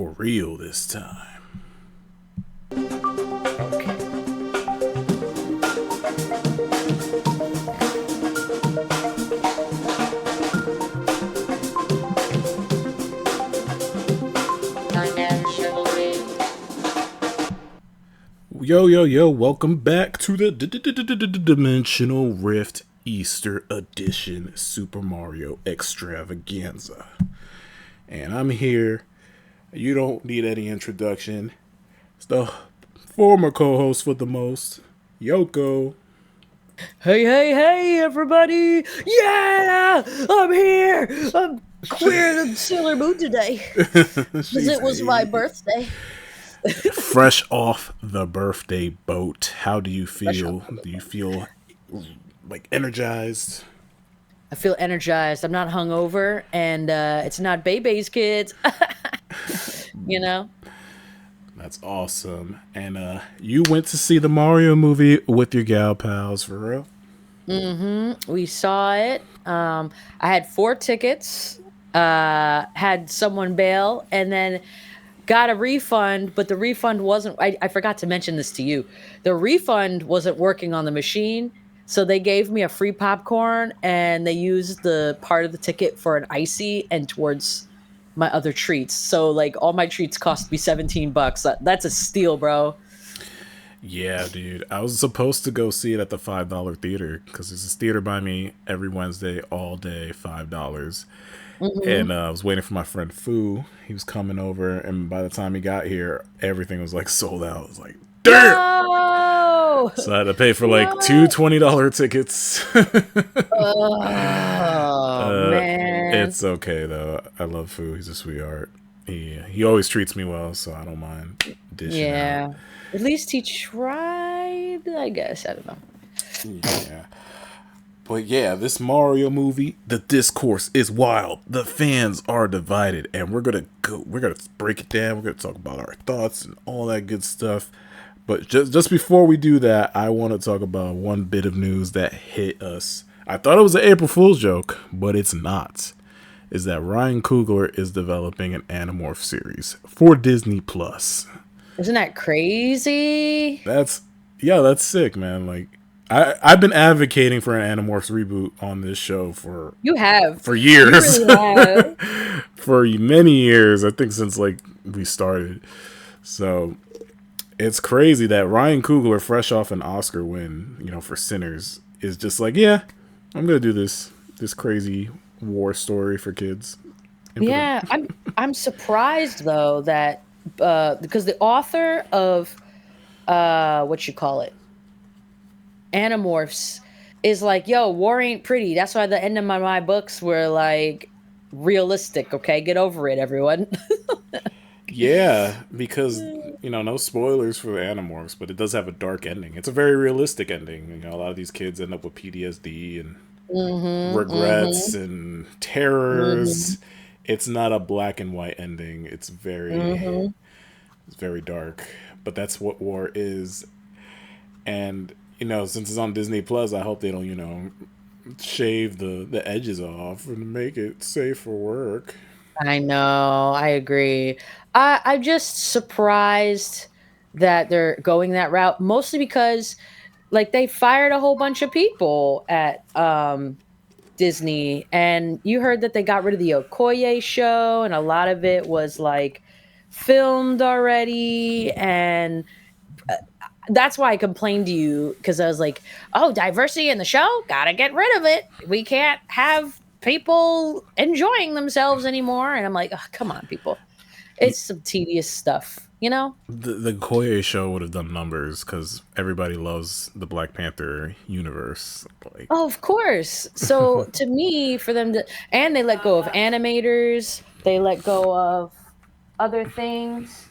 for real this time. Yo, yo, yo, welcome back to the Dimensional Rift Easter Edition Super Mario Extravaganza. And I'm here. You don't need any introduction. It's the former co-host for the most, Yoko. Hey, hey, hey, everybody! Yeah! I'm here! I'm queer in Sailor Moon today. Because it was my birthday. Fresh off the birthday boat. How do you feel? Do you feel like energized? I feel energized. I'm not hungover, and it's not Bebe's kids. You know? That's awesome. And you went to see the Mario movie with your gal pals, for real? We saw it. I had 4 tickets, had someone bail, and then got a refund, but the refund wasn't. I forgot to mention this to you. The refund wasn't working on the machine, so they gave me a free popcorn and they used the part of the ticket for an icy and towards my other treats. So like all my treats cost me $17. That's a steal, bro. Yeah, dude. I was supposed to go see it at the $5 theater because there's this theater by me every Wednesday, all day, $5. And I was waiting for my friend Fu. He was coming over, and by the time he got here, everything was like sold out. I was like, damn! No, So I had to pay for like no. two $20 tickets. Oh man. It's okay though. I love Fu. He's a sweetheart. He always treats me well, so I don't mind dishing out. Yeah. At least he tried, I guess. I don't know. Yeah. But yeah, this Mario movie, the discourse is wild. The fans are divided, and we're gonna break it down. We're gonna talk about our thoughts and all that good stuff. But just before we do that, I want to talk about one bit of news that hit us. I thought it was an April Fool's joke, but it's not. Is that Ryan Coogler is developing an Animorph series for Disney Plus. Isn't that crazy? That's sick, man. Like I've been advocating for an Animorphs reboot on this show for You have. You years. really have. For many years, I think since like we started. So it's crazy that Ryan Coogler, fresh off an Oscar win, for Sinners, is just like, yeah, I'm gonna do this crazy war story for kids. Yeah, I'm surprised though that because the author of what you call it, Animorphs, is like, yo, war ain't pretty. That's why the end of my books were like realistic. Okay, get over it, everyone. Yeah, because no spoilers for the Animorphs, but it does have a dark ending. It's a very realistic ending. A lot of these kids end up with PTSD and regrets and terrors. Mhm. It's not a black and white ending. It's very dark. But that's what war is. And since it's on Disney Plus, I hope they don't shave the edges off and make it safe for work. I know. I agree. I'm just surprised that they're going that route, mostly because like they fired a whole bunch of people at Disney, and you heard that they got rid of the Okoye show, and a lot of it was like filmed already, and that's why I complained to you because I was like, "Oh, diversity in the show, gotta get rid of it. We can't have people enjoying themselves anymore." And I'm like, oh, "Come on, people, it's some tedious stuff, you know." The Koye show would have done numbers because everybody loves the Black Panther universe. Like, Oh, of course. So to me, for them to, and they let go of animators, they let go of other things.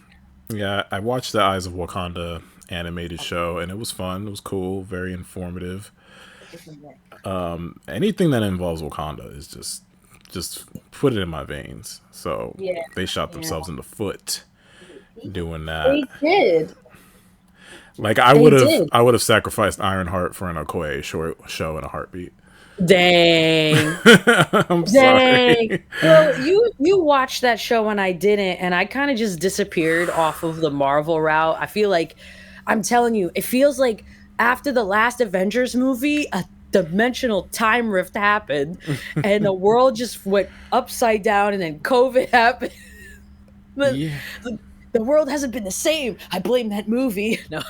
yeah, I watched the Eyes of Wakanda animated show, and it was fun. It was cool, very informative. Anything that involves Wakanda is just put it in my veins. So Yeah, they shot yeah. themselves in the foot doing that. They did. Like They did. I would have sacrificed Ironheart for an Okoye show in a heartbeat. Dang. I'm Dang. sorry. Well, you watched that show and I didn't, and I kinda just disappeared off of the Marvel route. I feel like I'm telling you, it feels like after the last Avengers movie, a dimensional time rift happened, and the world just went upside down, and then COVID happened. The Yeah. the world hasn't been the same. I blame that movie. No.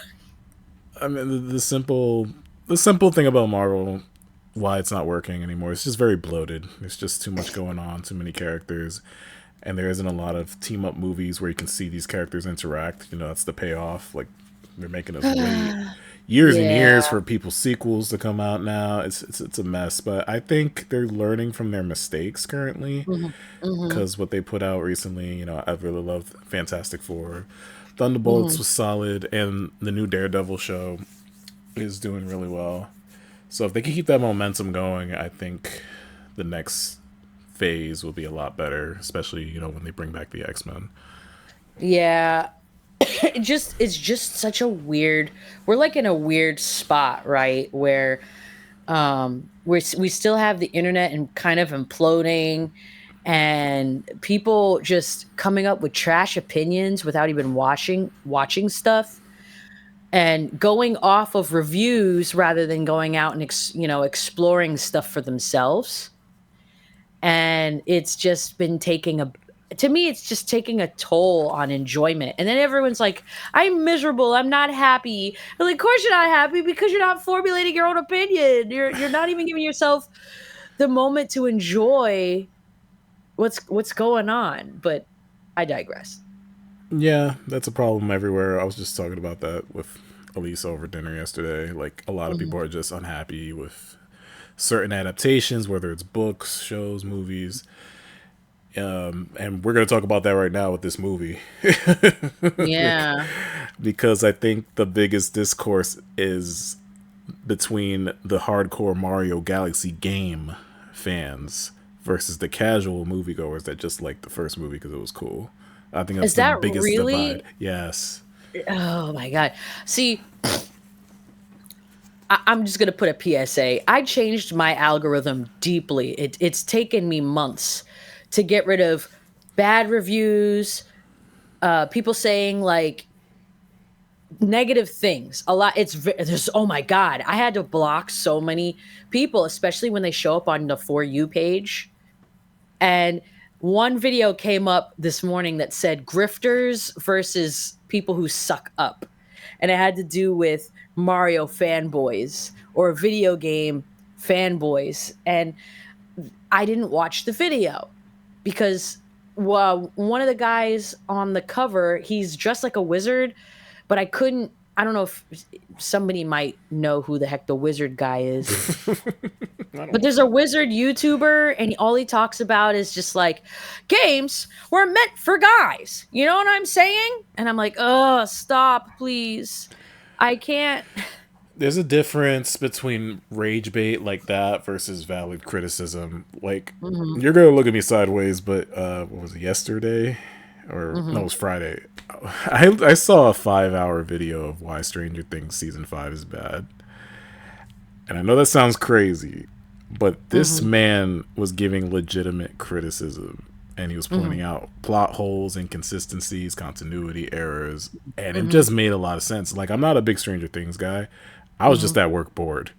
I mean, the simple thing about Marvel, why it's not working anymore, it's just very bloated. There's just too much going on, too many characters, and there isn't a lot of team up movies where you can see these characters interact. You know, that's the payoff. Like they're making us wait years and Yeah. years for people's sequels to come out now. It's a mess, but I think they're learning from their mistakes currently Mhm. Mhm. because what they put out recently, you know, I really loved Fantastic Four. Thunderbolts Mhm. was solid, and the new Daredevil show is doing really well. So if they can keep that momentum going, I think the next phase will be a lot better, especially you know when they bring back the X Men. Yeah. It's just such a weird we're like in a weird spot, right? Where we still have the internet and kind of imploding and people just coming up with trash opinions without even watching stuff and going off of reviews rather than going out and exploring stuff for themselves. And it's just been taking a to me, it's just taking a toll on enjoyment. And then everyone's like, I'm miserable, I'm not happy. I'm like, of course you're not happy because you're not formulating your own opinion. You're not even giving yourself the moment to enjoy what's going on. But I digress. Yeah, that's a problem everywhere. I was just talking about that with Elise over dinner yesterday. Like a lot of Mhm, people are just unhappy with certain adaptations, whether it's books, shows, movies. And we're going to talk about that right now with this movie. yeah. Because I think the biggest discourse is between the hardcore Mario Galaxy game fans versus the casual moviegoers that just liked the first movie because it was cool. I think that's Is the that biggest divide. really? Yes. Oh my god. See, I'm just gonna put a PSA. I changed my algorithm deeply. It's taken me months to get rid of bad reviews, people saying like negative things. A lot. There's oh my god. I had to block so many people, especially when they show up on the for you page. And one video came up this morning that said grifters versus people who suck up. And it had to do with Mario fanboys or video game fanboys. And I didn't watch the video because well, one of the guys on the cover, he's dressed like a wizard, but I don't know if somebody might know who the heck the wizard guy is. I But don't there's a know. wizard YouTuber, and all he talks about is just like, games were meant for guys. You know what I'm saying? And I'm like, oh, stop, please. I can't. There's a difference between rage bait like that versus valid criticism. Like, Mhm, you're gonna look at me sideways, but what was it, yesterday? Or no, it mhm. was Friday. I saw a 5 hour video of why Stranger Things season 5 is bad. And I know that sounds crazy, but this Mhm, man was giving legitimate criticism, and he was pointing mhm, out plot holes, inconsistencies, continuity errors, and it mhm, just made a lot of sense. Like, I'm not a big Stranger Things guy. I was just mhm. at work bored,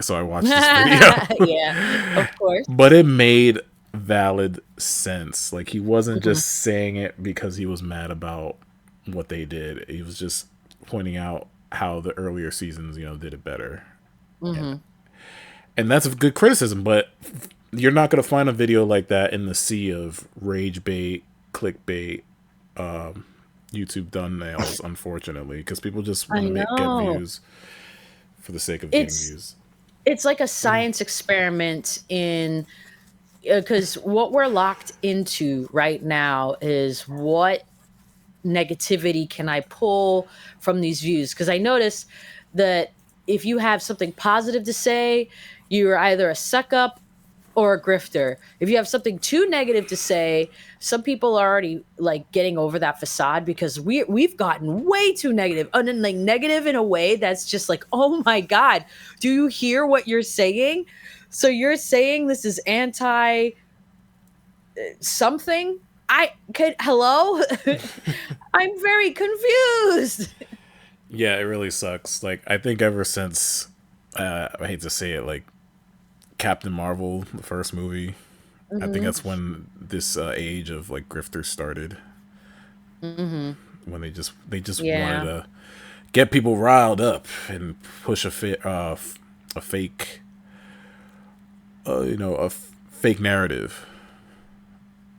so I watched this video. Yeah, of course. But it made valid sense. Like, he wasn't Mhm, just saying it because he was mad about what they did. He was just pointing out how the earlier seasons, you know, did it better. And mhm. and that's a good criticism, but you're not going to find a video like that in the sea of rage bait, clickbait, YouTube thumbnails, unfortunately, because people just I want to get know. views for the sake of getting It's views. it's like a science experiment in because what we're locked into right now is what negativity can I pull from these views? Because I notice that if you have something positive to say, you're either a suck up or a grifter. If you have something too negative to say, some people are already like getting over that facade because we've gotten way too negative. And then like negative in a way that's just like, oh my God, do you hear what you're saying? So you're saying this is anti something? I could hello? I'm very confused. Yeah, it really sucks. Like I think ever since I hate to say it, like Captain Marvel, the first movie, I think Mhm. that's when this age of like grifters started. Mhm. When they just wanted Yeah. to get people riled up and push a fake fake narrative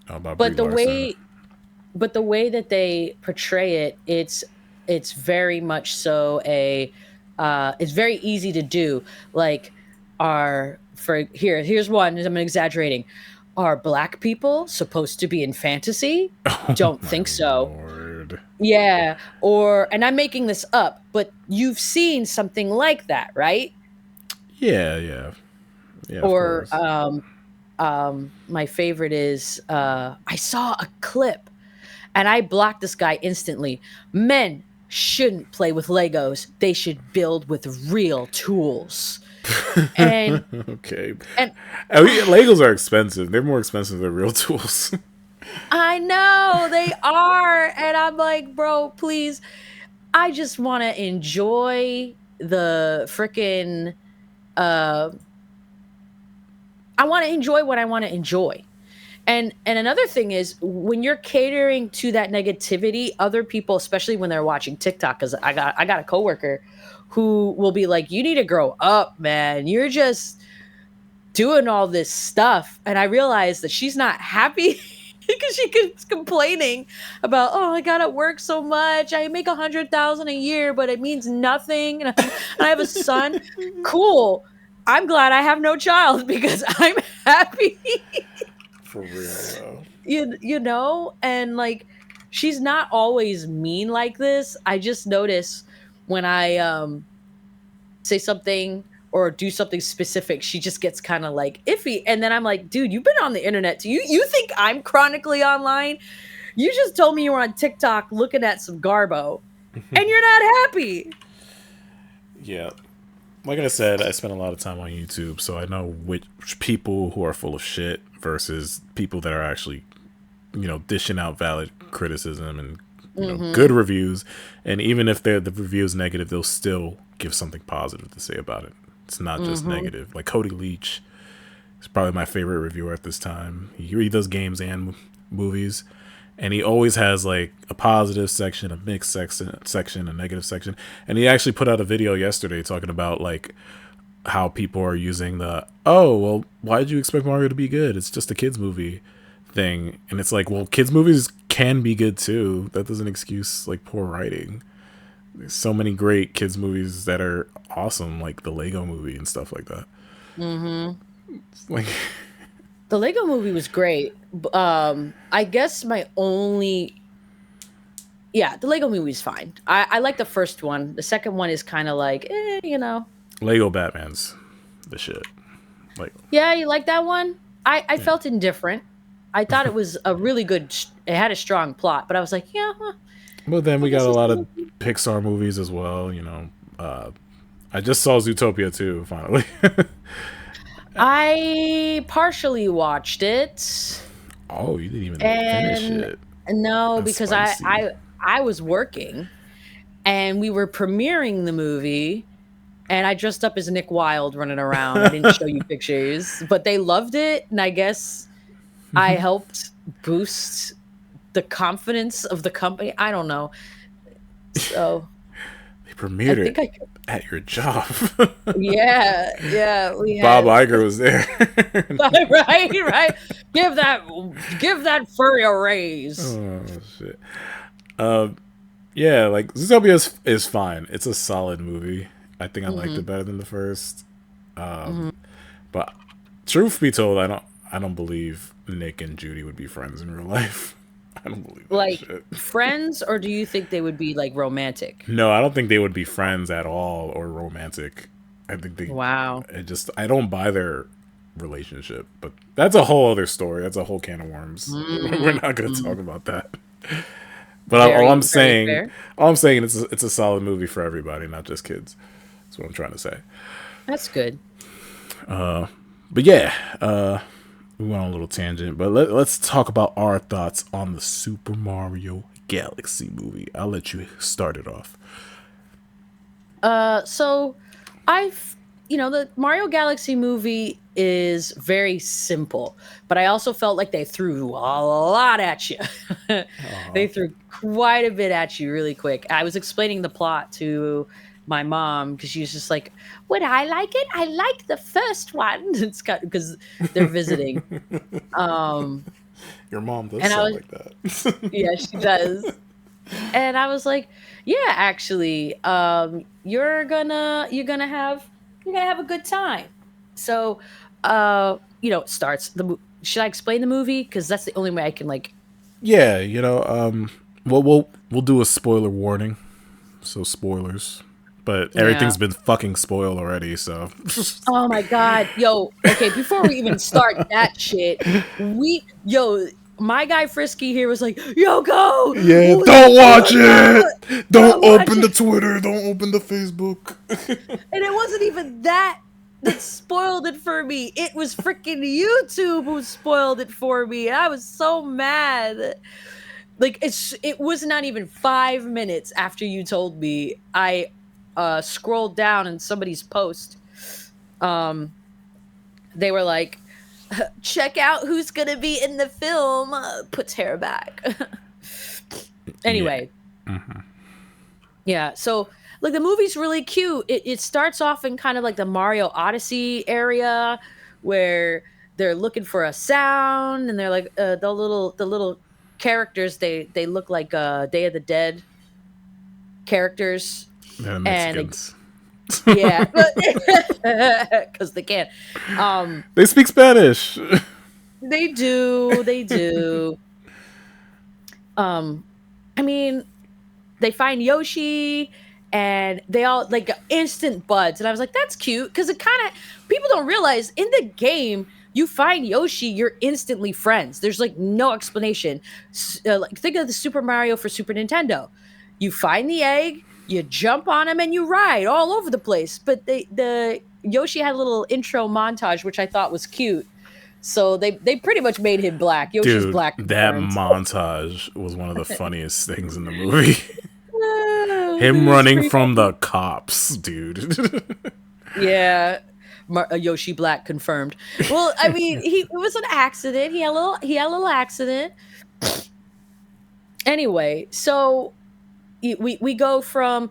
about Brie But the Larson. way but the way that they portray it, it's very much so a it's very easy to do. Like are for here's one, I'm exaggerating. Are black people supposed to be in fantasy? Oh Don't my think so. lord. Yeah, or and I'm making this up, but you've seen something like that, right? Yeah, yeah, yeah. Of Or course. my favorite is I saw a clip and I blocked this guy instantly. Men shouldn't play with Legos. They should build with real tools. And Okay. and Legos are expensive. They're more expensive than real tools. I know they are, and I'm like, bro, please. I just want to enjoy the freaking. Uh, I want to enjoy what I want to enjoy. And another thing is when you're catering to that negativity, other people, especially when they're watching TikTok, because I got a coworker who will be like, "You need to grow up, man. You're just doing all this stuff." And I realized that she's not happy because she keeps complaining about, "Oh, I gotta work so much. I make 100,000 a year, but it means nothing. And I have a son." Cool. I'm glad I have no child because I'm happy. For real though. You know, and like she's not always mean like this. I just notice when I say something or do something specific, she just gets kind of like iffy, and then I'm like, dude, you've been on the internet too. You think I'm chronically online? You just told me you were on TikTok looking at some garbo and you're not happy. Yeah. Like I said, I spend a lot of time on YouTube, so I know which people who are full of shit versus people that are actually, dishing out valid criticism and, good Mhm. reviews. And even if the review is negative, they'll still give something positive to say about it. It's not just Mhm. negative. Like Cody Leach is probably my favorite reviewer at this time. He does games and movies, and he always has like a positive section, a mixed section, a negative section. And he actually put out a video yesterday talking about like how people are using the "oh well, why did you expect Mario to be good? It's just a kids movie" thing, and it's like, well, kids movies can be good too. That doesn't excuse like poor writing. There's so many great kids movies that are awesome, like the Lego movie and stuff like that. Mhm. It's like, The Lego movie was great. I guess my only yeah, the Lego movie is fine. I like the first one. The second one is kind of like, you know. Lego Batman's the shit. Like, Yeah, you like that one? I yeah. felt indifferent. I thought it was a really good. It had a strong plot, but I was like, yeah, But then I we got guess a it's lot a of movie. Pixar movies as well. I just saw Zootopia too. Finally. I partially watched it, Oh, you didn't even finish and it. no, That's because spicy. I was working, and we were premiering the movie, and I dressed up as Nick Wilde running around. I didn't show you pictures, but they loved it, and I guess I helped boost the confidence of the company. I don't know. So, They I premiered it think I could at your job. yeah, yeah, we Bob had Iger was there. right, right. Give that give that furry a raise. Oh shit. Yeah, like Zootopia is fine. It's a solid movie. I think I liked it Mhm, better than the first. mhm. But truth be told, I don't believe Nick and Judy would be friends in real life. I don't believe that Like, shit. friends, or do you think they would be, like, romantic? No, I don't think they would be friends at all or romantic. I think Wow. I don't buy their relationship. But that's a whole other story. That's a whole can of worms. We're Mm, not going to mm. talk about that. But Very, very fair. all I'm saying, it's a solid movie for everybody, not just kids. That's what I'm trying to say. That's good. But yeah, we went on a little tangent. But let's talk about our thoughts on the Super Mario Galaxy movie. I'll let you start it off. So I've, the Mario Galaxy movie is very simple, but I also felt like they threw a lot at you. They threw quite a bit at you really quick. I was explaining the plot to my mom because she was just like, "Would I like it? I liked the first one." It's because they're visiting. Um, Your mom does and I sound was, like that. yeah, she does. And I was like, "Yeah, actually, you're gonna have a good time." So, it starts should I explain the movie? Because that's the only way I can like. Yeah, we'll do a spoiler warning. So spoilers, but Yeah. everything's been fucking spoiled already. So Oh my god, yo. Okay, before we even start that shit, my guy Frisky here was like, "Yoko, yeah, don't watch it. Don't don't watch open it." the Twitter. Don't open the Facebook. And it wasn't even that spoiled it for me. It was freaking YouTube who spoiled it for me. And I was so mad. Like it was not even 5 minutes after you told me. I scrolled down in somebody's post. Um they were like, "Check out who's going to be in the film. Puts hair back." Yeah. Anyway, yeah. So, like, the movie's really cute. It starts off in kind of like the Mario Odyssey area where they're looking for a sound, and they're like the little characters. They look like Day of the Dead characters, They're the and Mexicans. yeah, because they can. Um, They speak Spanish. they do. They do. Um, I mean, they find Yoshi and they all like instant buds. And I was like, that's cute. Cause it kind of, people don't realize in the game, you find Yoshi, you're instantly friends. There's like no explanation. Like, think of the Super Mario for Super Nintendo. You find the egg, you jump on him, and you ride all over the place. But the Yoshi had a little intro montage, which I thought was cute. So they pretty much made him black. Yoshi's Dude, black that confirmed. montage was one of the funniest things in the movie. It Him was running pretty from funny. the cops, dude. Yeah, Yoshi Black confirmed. Well, I mean, it was an accident. He had a little accident. Anyway, so we go from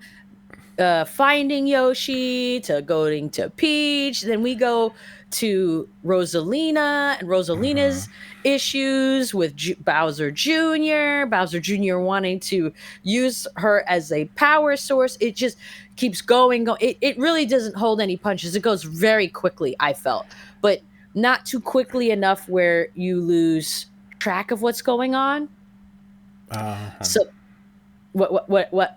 finding Yoshi to going to Peach. Then we go to Rosalina and Rosalina's issues with Bowser Jr. Bowser Jr. wanting to use her as a power source. It just keeps going. It really doesn't hold any punches. It goes very quickly, I felt, but not too quickly enough where you lose track of what's going on. So, what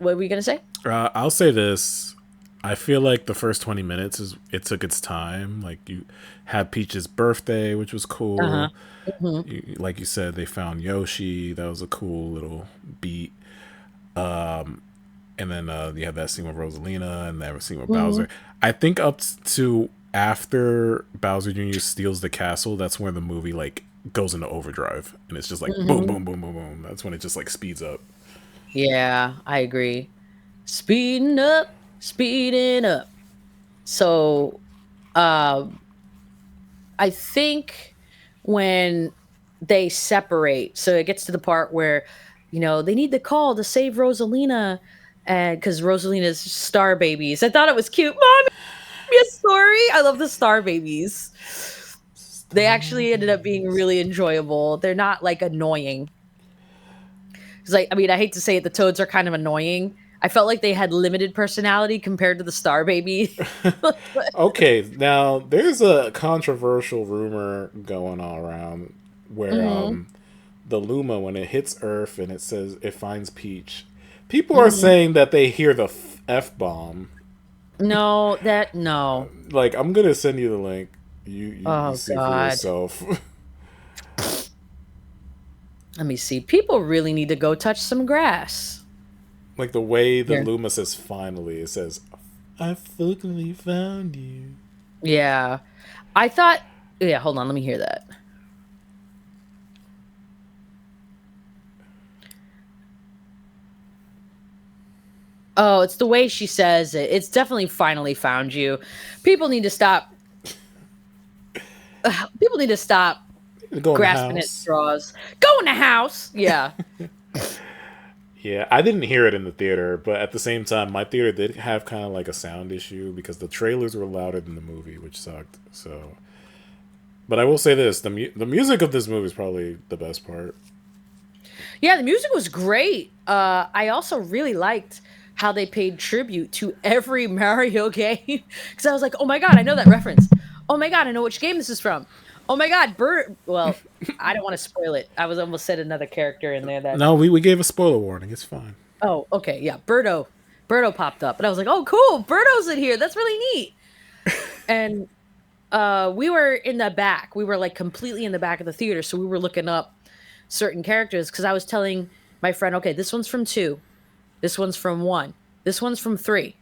were we gonna say? I'll say this. I feel like the first 20 minutes it took its time. Like you had Peach's birthday, which was Uh huh. cool. Hmm. Like you said, they found Yoshi. That was a cool little beat. And then you have that scene with Rosalina and that scene with Hmm. Bowser. I think up to after Bowser Jr. steals the castle, that's where the movie like goes into overdrive, and it's just like boom, Hmm. boom, boom, boom, boom. That's when it just like speeds up. Yeah, I agree. Speeding up, speeding up. So, um, I think when they separate, so it gets to the part where, they need the call to save Rosalina, and because Rosalina's star babies. I thought it was cute. Mom, give me a story. I love the star babies. They actually ended up being really enjoyable. They're not like annoying. Because, like, I mean, I hate to say it, the toads are kind of annoying. I felt like they had limited personality compared to the star baby. Okay, now there's a controversial rumor going on around where Hmm. the Luma, when it hits Earth and it says it finds Peach, people are Hmm. saying that they hear the F bomb. No, no. Like, I'm gonna send you the link. You Oh see for God. yourself. Let me see. People really need to go touch some grass. Like the way the Here. Luma says finally, it says, "I finally found you." Yeah. I thought. Yeah, hold on, let me hear that. Oh, it's the way she says it. It's definitely finally found you. People need to stop. People need to stop Go in the grasping at house. straws. Go in the house. Yeah. Yeah, I didn't hear it in the theater, but at the same time, my theater did have kind of like a sound issue because the trailers were louder than the movie, which sucked. So, but I will say this: the music of this movie is probably the best part. Yeah, the music was great. I also really liked how they paid tribute to every Mario game because I was like, oh my god, I know that reference. Oh my god, I know which game this is from. Oh my god, Bert. Well, I don't want to spoil it. I was almost said another character in there that. No, we gave a spoiler warning. It's fine. Oh, okay, yeah, Birdo. Birdo popped up, and I was like, oh, cool, Birdo's in here. That's really neat. And we were in the back. We were like completely in the back of the theater, so we were looking up certain characters because I was telling my friend, okay, this one's from two. This one's from one. This one's from three.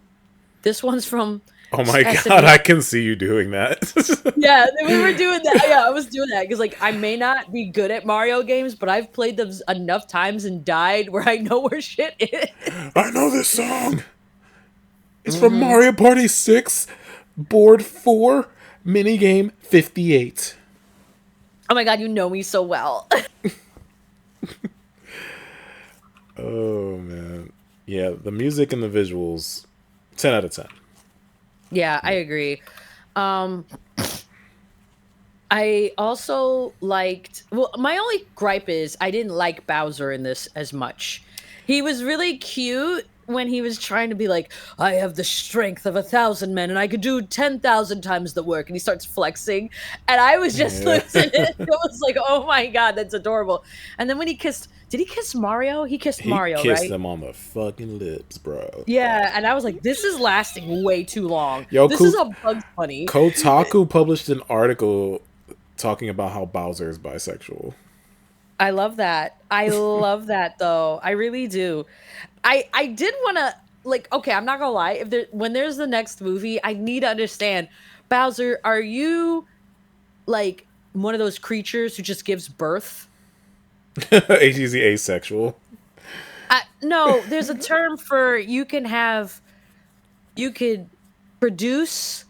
This one's from Oh my god, SNES. I can see you doing that. Yeah, we were doing that. Yeah, I was doing that because, like, I may not be good at Mario games, but I've played them enough times and died where I know where shit is. I know this song. It's from Hmm. Mario Party 6, Board 4, Minigame 58. Oh my god, you know me so well. Oh man. Yeah, the music and the visuals, 10 out of 10. Yeah, I Yeah. agree. Um, I also liked. Well, my only gripe is I didn't like Bowser in this as much. He was really cute when he was trying to be like, "I have the strength of 1,000 men, and I could do 10,000 times the work." And he starts flexing, and I was just Yeah. listening. It was like, "Oh my god, that's adorable." And then when he kissed, did he kiss Mario? He kissed He Mario, kissed right? them on the fucking lips, bro. Yeah, and I was like, "This is lasting way too long. Yo, This is a Bugs Bunny." Kotaku published an article talking about how Bowser is bisexual. I love that. I love that though. I really do. I did want to, like, okay, I'm not going to lie. If there when there's the next movie, I need to understand, Bowser, are you like one of those creatures who just gives birth? AGZ asexual. No, there's a term for you could produce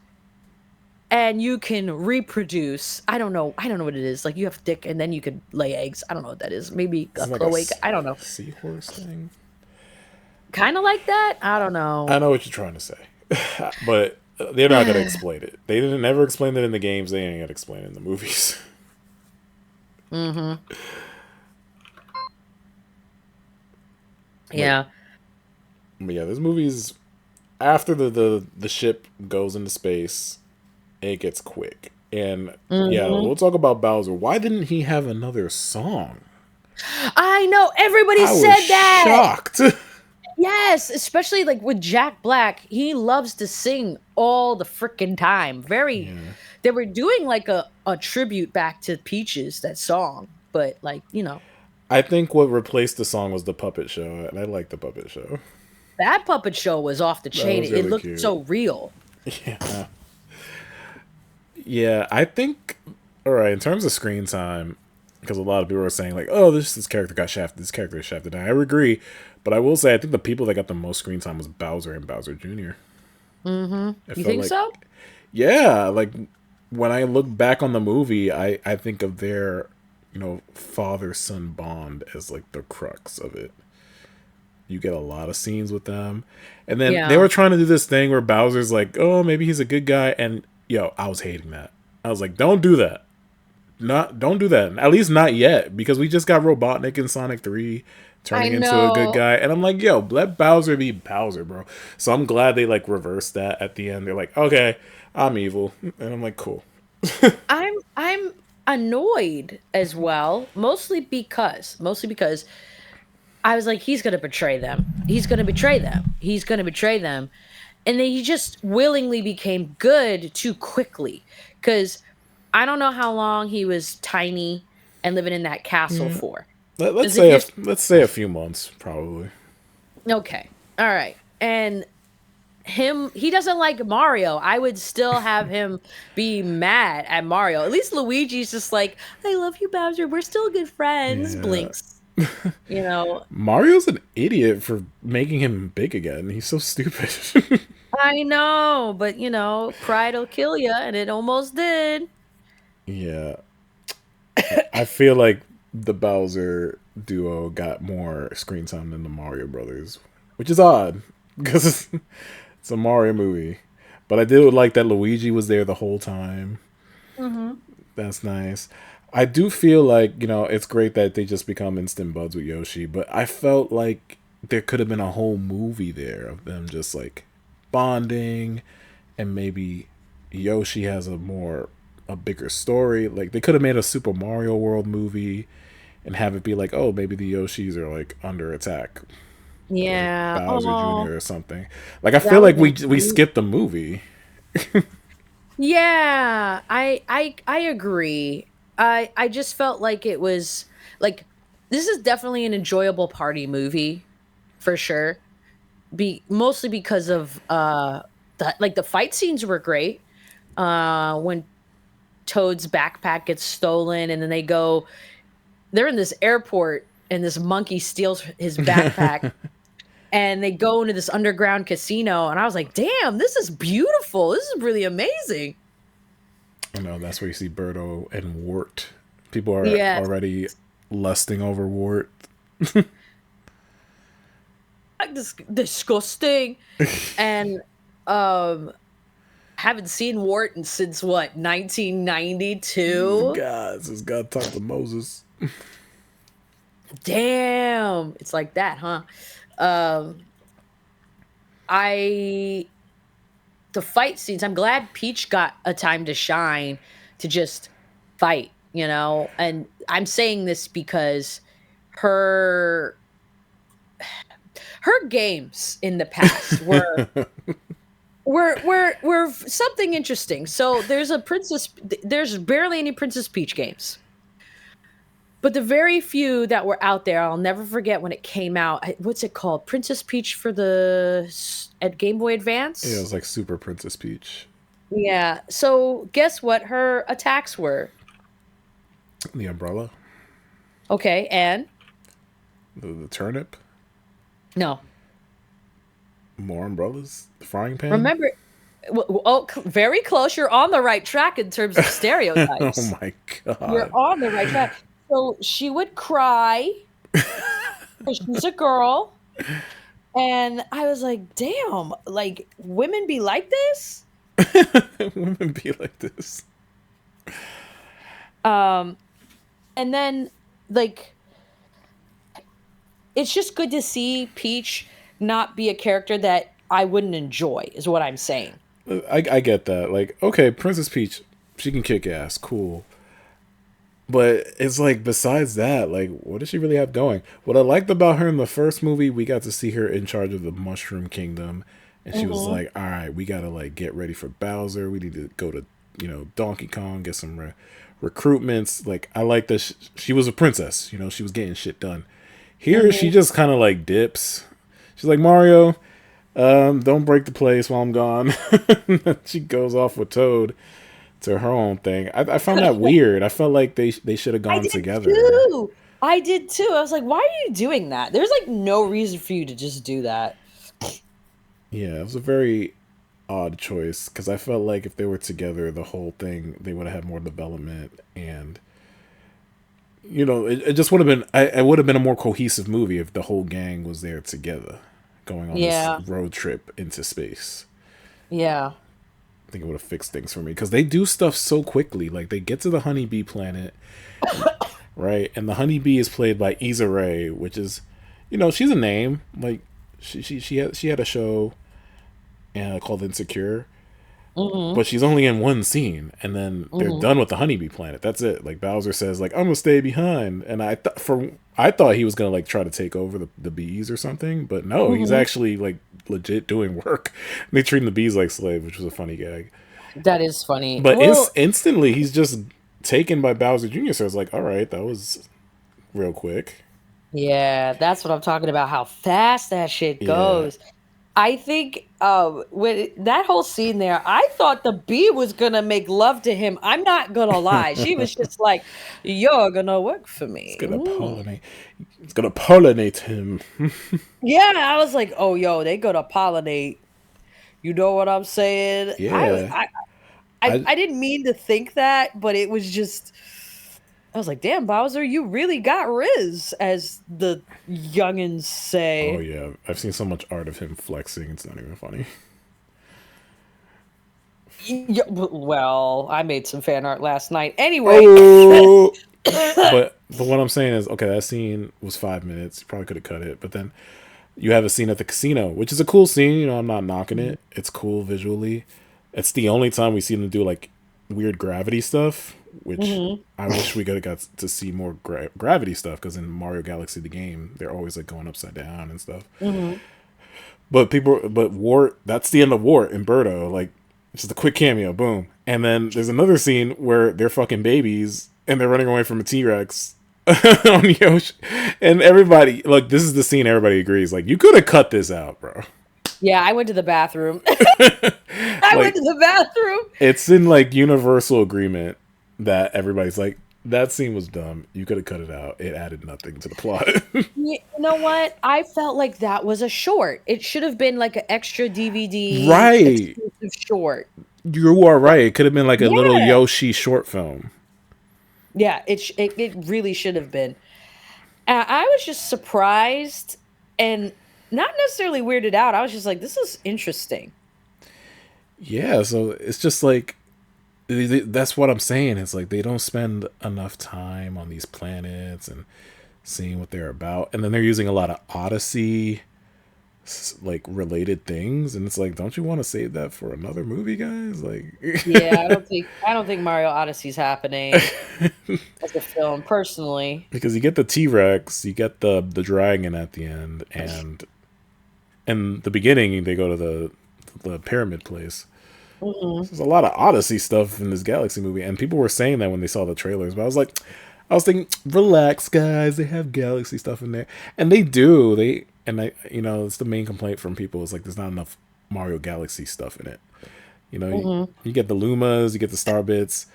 and you can reproduce. I don't know. I don't know what it is. Like you have dick and then you could lay eggs. I don't know what that is. Maybe Is a it like a cloaca. I don't know. seahorse thing? Kind of like that. I don't I know. know what you're trying to say, but they're not gonna explain it. They didn't never explain it in the games. They ain't gonna explain it in the movies. Mhm. but, Yeah. but yeah, this movie's after the ship goes into space, it gets quick. And yeah, Mhm. we'll talk about Bowser. Why didn't he have another song? I know, everybody I was said that! shocked. Yes, especially, like, with Jack Black, he loves to sing all the frickin' time. Very Yeah. they were doing, like, a tribute back to Peaches, that song, but, like, I think what replaced the song was the puppet show, and I like the puppet show. that puppet show was off the That chain. was It really looked cute. so real. Yeah. Yeah, I think. All right, in terms of screen time, because a lot of people are saying like, "Oh, this character got shafted. This character is shafted." And I agree, but I will say I think the people that got the most screen time was Bowser and Bowser Jr. Mhm. It You felt think like, so? yeah, like when I look back on the movie, I think of their father son bond as like the crux of it. You get a lot of scenes with them, and then they Yeah. were trying to do this thing where Bowser's like, "Oh, maybe he's a good guy," and I was hating that. I was like, "Don't do that. Not don't do that. At least not yet, because we just got Robotnik in Sonic 3 I turning into a good know. guy." And I'm like, "Yo, let Bowser be Bowser, bro." So I'm glad they like reversed that at the end. They're like, "Okay, I'm evil." And I'm like, "Cool." I'm annoyed as well, mostly because I was like, he's gonna betray them. He's gonna betray them. He's gonna betray them. And then he just willingly became good too quickly. Cause I don't know how long he was tiny and living in that castle for. Let's Because if say you're let's say a few months probably. okay, all right. And he doesn't like Mario. I would still have him be mad at Mario. At least Luigi's just like, "I love you, Bowser. We're still good friends." Yeah. Blinks. You know, Mario's an idiot for making him big again. He's so stupid. I know, but pride'll kill you, and it almost did. Yeah. I feel like the Bowser duo got more screen time than the Mario Brothers, which is odd because it's a Mario movie. But I did like that Luigi was there the whole time. Mhm. That's nice. I do feel like, it's great that they just become instant buds with Yoshi, but I felt like there could have been a whole movie there of them just like bonding, and maybe Yoshi has a bigger story. Like they could have made a Super Mario World movie and have it be like, oh, maybe the Yoshis are like under attack or like Yeah. Bowser Oh, Jr. or something. Like I feel that would like have been we cute. skipped the movie. Yeah, I agree. I just felt like it was like this is definitely an enjoyable party movie for sure. Mostly because of the fight scenes were great. When Toad's backpack gets stolen and then they're in this airport and this monkey steals his backpack and they go into this underground casino and I was like, "Damn, this is beautiful. This is really amazing." I know that's where you see Birdo and Wart. People are Yes. already lusting over Wart. Disgusting. And um haven't seen Wharton since what, 1992? God, this has got to talk to Moses. Damn, it's like that, huh? um I The fight scenes, I'm glad Peach got a time to shine to just fight, and I'm saying this because her her games in the past were something interesting. So there's barely any Princess Peach games. But the very few that were out there, I'll never forget when it came out. What's it called? Princess Peach at Game Boy Yeah, it Advance? was like Super Princess Peach. Yeah. So guess what her attacks were? The umbrella, Okay, and the turnip, no. more umbrellas, the frying pan. Remember, very close. You're on the right track in terms of Oh stereotypes. my You're god. on the right track. So she would cry because she's a girl. And I was like, damn, like women be like this? Women be like this. Um, and then like it's just good to see Peach not be a character that I wouldn't enjoy, is what I'm saying. I get that. Like, okay, Princess Peach, she can kick ass, cool. But it's like besides that, like, what does she really have going? What I liked about her in the first movie, we got to see her in charge of the Mushroom Kingdom, and she was Hmm. like, "All right, we gotta like get ready for Bowser. We need to go to Donkey Kong, get some recruitments." Like, I like that she was a princess. She was getting shit done. Here, she Hmm. just kind of like dips. She's like Mario. Don't break the place while I'm gone. She goes off with Toad to her own thing. I found that weird. I felt like they should have I gone did together. too. I did too. I was like, why are you doing that? There's like no reason for you to just do that. Yeah, it was a very odd choice because I felt like if they were together, the whole thing they would have had more development, and it just would have been. It would have been a more cohesive movie if the whole gang was there together, going on this Yeah. road trip into space. Yeah. I think it would have fixed things for me because they do stuff so quickly. Like they get to the honeybee planet, right? And the honeybee is played by Issa Rae, which is, she's a name. Like she had a show called Insecure, Hmm. but she's only in one scene, and then they're Hmm. done with the honeybee planet. That's it. Like Bowser says, like I'm gonna stay behind, and I thought he was gonna like try to take over the bees or something, but no, he's Hmm. actually like legit doing work. And they treating the bees like slaves, which was a funny gag. That is funny. But Well, instantly, he's just taken by Bowser Jr. So it's like, all right, that was real quick. yeah, that's what I'm talking about. How fast that shit Yeah, goes. I think when that whole scene there, I thought the bee was gonna make love to him. I'm not gonna lie. She was just like, "You're gonna work for It's me." gonna Mm. pollinate. It's gonna pollinate him. Yeah, I was like, "Oh, yo, they gonna pollinate." You know what I'm saying? Yeah. I I didn't mean to think that, but it was just I was like, "Damn, Bowser, you really got Riz," as the youngins oh say. yeah, I've seen so much art of him flexing. It's not even funny. Well, I made some fan art last night. Anyway, Oh, but what I'm saying is, okay, that scene was 5 minutes. You probably could have cut it, but then you have a scene at the casino, which is a cool scene. You know, I'm not knocking Mhm, it. It's cool visually. It's the only time we see them do like weird gravity stuff, which mhm, I wish we could have got to see more gravity stuff because in Mario Galaxy the game, they're always like going upside down and stuff. mhm. But Wart, that's the end of Wart and Birdo. Like, it's just a quick cameo, boom. And then there's another scene where they're fucking babies and they're running away from a T Rex on Yoshi. And everybody, like, this is the scene everybody agrees. Like, you could have cut this out, bro. Yeah, I went to the bathroom. I went Like, to the bathroom. it's in like universal agreement that everybody's like, that scene was dumb. You could have cut it out. It added nothing to the plot. You know what? I felt like that was a short. It should have been like an extra DVD Right. exclusive short. You are Like, right. It could have been like a little yeah, Yoshi short film. yeah. It really should have been. I was just surprised and not necessarily weirded out. I was just like, this is interesting. Yeah, so it's just like that's what I'm saying. It's like they don't spend enough time on these planets and seeing what they're about, and then they're using a lot of Odyssey like related things, and it's like, don't you want to save that for another movie, guys? Like, Yeah, I don't think Mario Odyssey's happening as a film personally. because you get the T Rex, you get the dragon at the end, and in the beginning they go to the pyramid place. Mhm. There's a lot of Odyssey stuff in this Galaxy movie, and people were saying that when they saw the trailers. But I was thinking, relax, guys. They have Galaxy stuff in there, and they do. It's the main complaint from people is like, there's not enough Mario Galaxy stuff in it. Mhm. You get the Lumas, you get the Star Bits,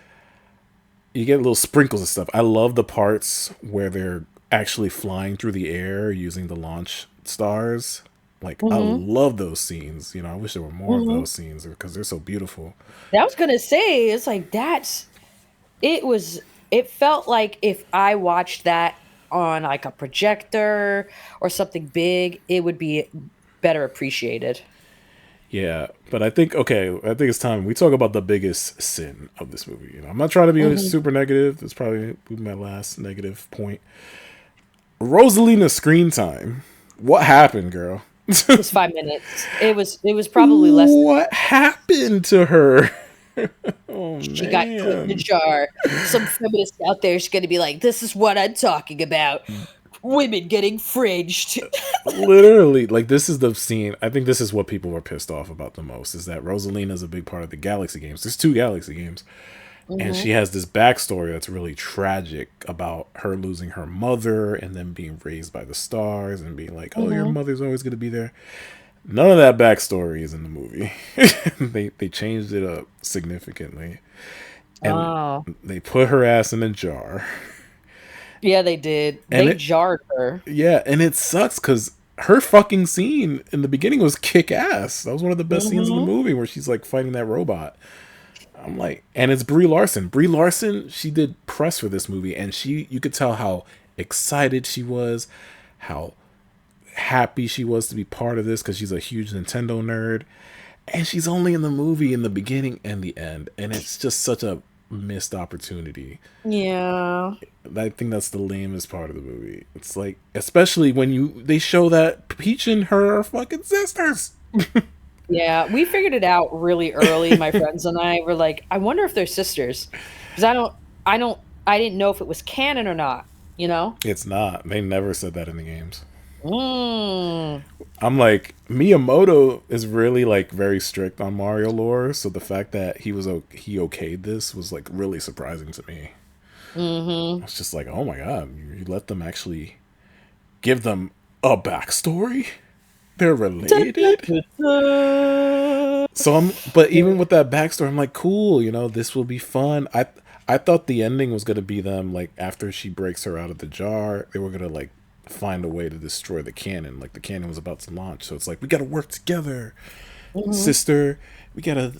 you get little sprinkles of stuff. I love the parts where they're actually flying through the air using the launch stars. Like, I Mhm. love those scenes. I wish there were more of Mhm. those scenes because they're so beautiful. I was gonna say, it's like it was it felt like if I watched that on like a projector or something big, it would be better appreciated. Yeah, but I think it's time we talk about the biggest sin of this movie. I'm not trying to be Mhm. super negative. It's probably my last negative point. Rosalina screen time. What happened, girl? It was 5 minutes. It was probably less than What 5 minutes. happened to her? Oh She got put in a man. jar. Some feminist out there is gonna be like, "This is what I'm talking about. Women getting fringed." Literally, like, this is the scene. I think this is what people were pissed off about the most is that Rosalina is a big part of the Galaxy games. There's two Galaxy games, and she Mhm. has this backstory that's really tragic about her losing her mother and then being raised by the stars and being like, oh, your Mhm. mother's always going to be there. None of that backstory is in the movie. They changed it up significantly, and Oh. they put her ass in a jar. Yeah, they did. And They jarred her. it sucks because her fucking scene in the beginning was kick ass. That was one of the best scenes in the Mhm. movie where she's like fighting that robot. I'm like, and it's Brie Larson. Brie Larson, she did press for this movie, and you could tell how excited she was, how happy she was to be part of this because she's a huge Nintendo nerd, and she's only in the movie in the beginning and the end, and it's just such a missed opportunity. Yeah. I think that's the lamest part of the movie. It's like, especially when they show that Peach and her are fucking sisters. Yeah, we figured it out really early, my friends and I were like, "I wonder if they're sisters," 'cause I didn't know if it was canon or not, you know? It's not. They never said that in the games. Mm. I'm like, Miyamoto is really like very strict on Mario lore, so the fact that he okayed this was like really surprising to me. Mhm. It's just like, oh my god, you let them actually give them a backstory. They're Da, da, related. da, da. So but even with that backstory, I'm like, cool. This will be fun. I thought the ending was gonna be them like after she breaks her out of the jar, they were gonna like find a way to destroy the cannon. Like the cannon was about to launch, so it's like we gotta work together, Mhm. sister. We gotta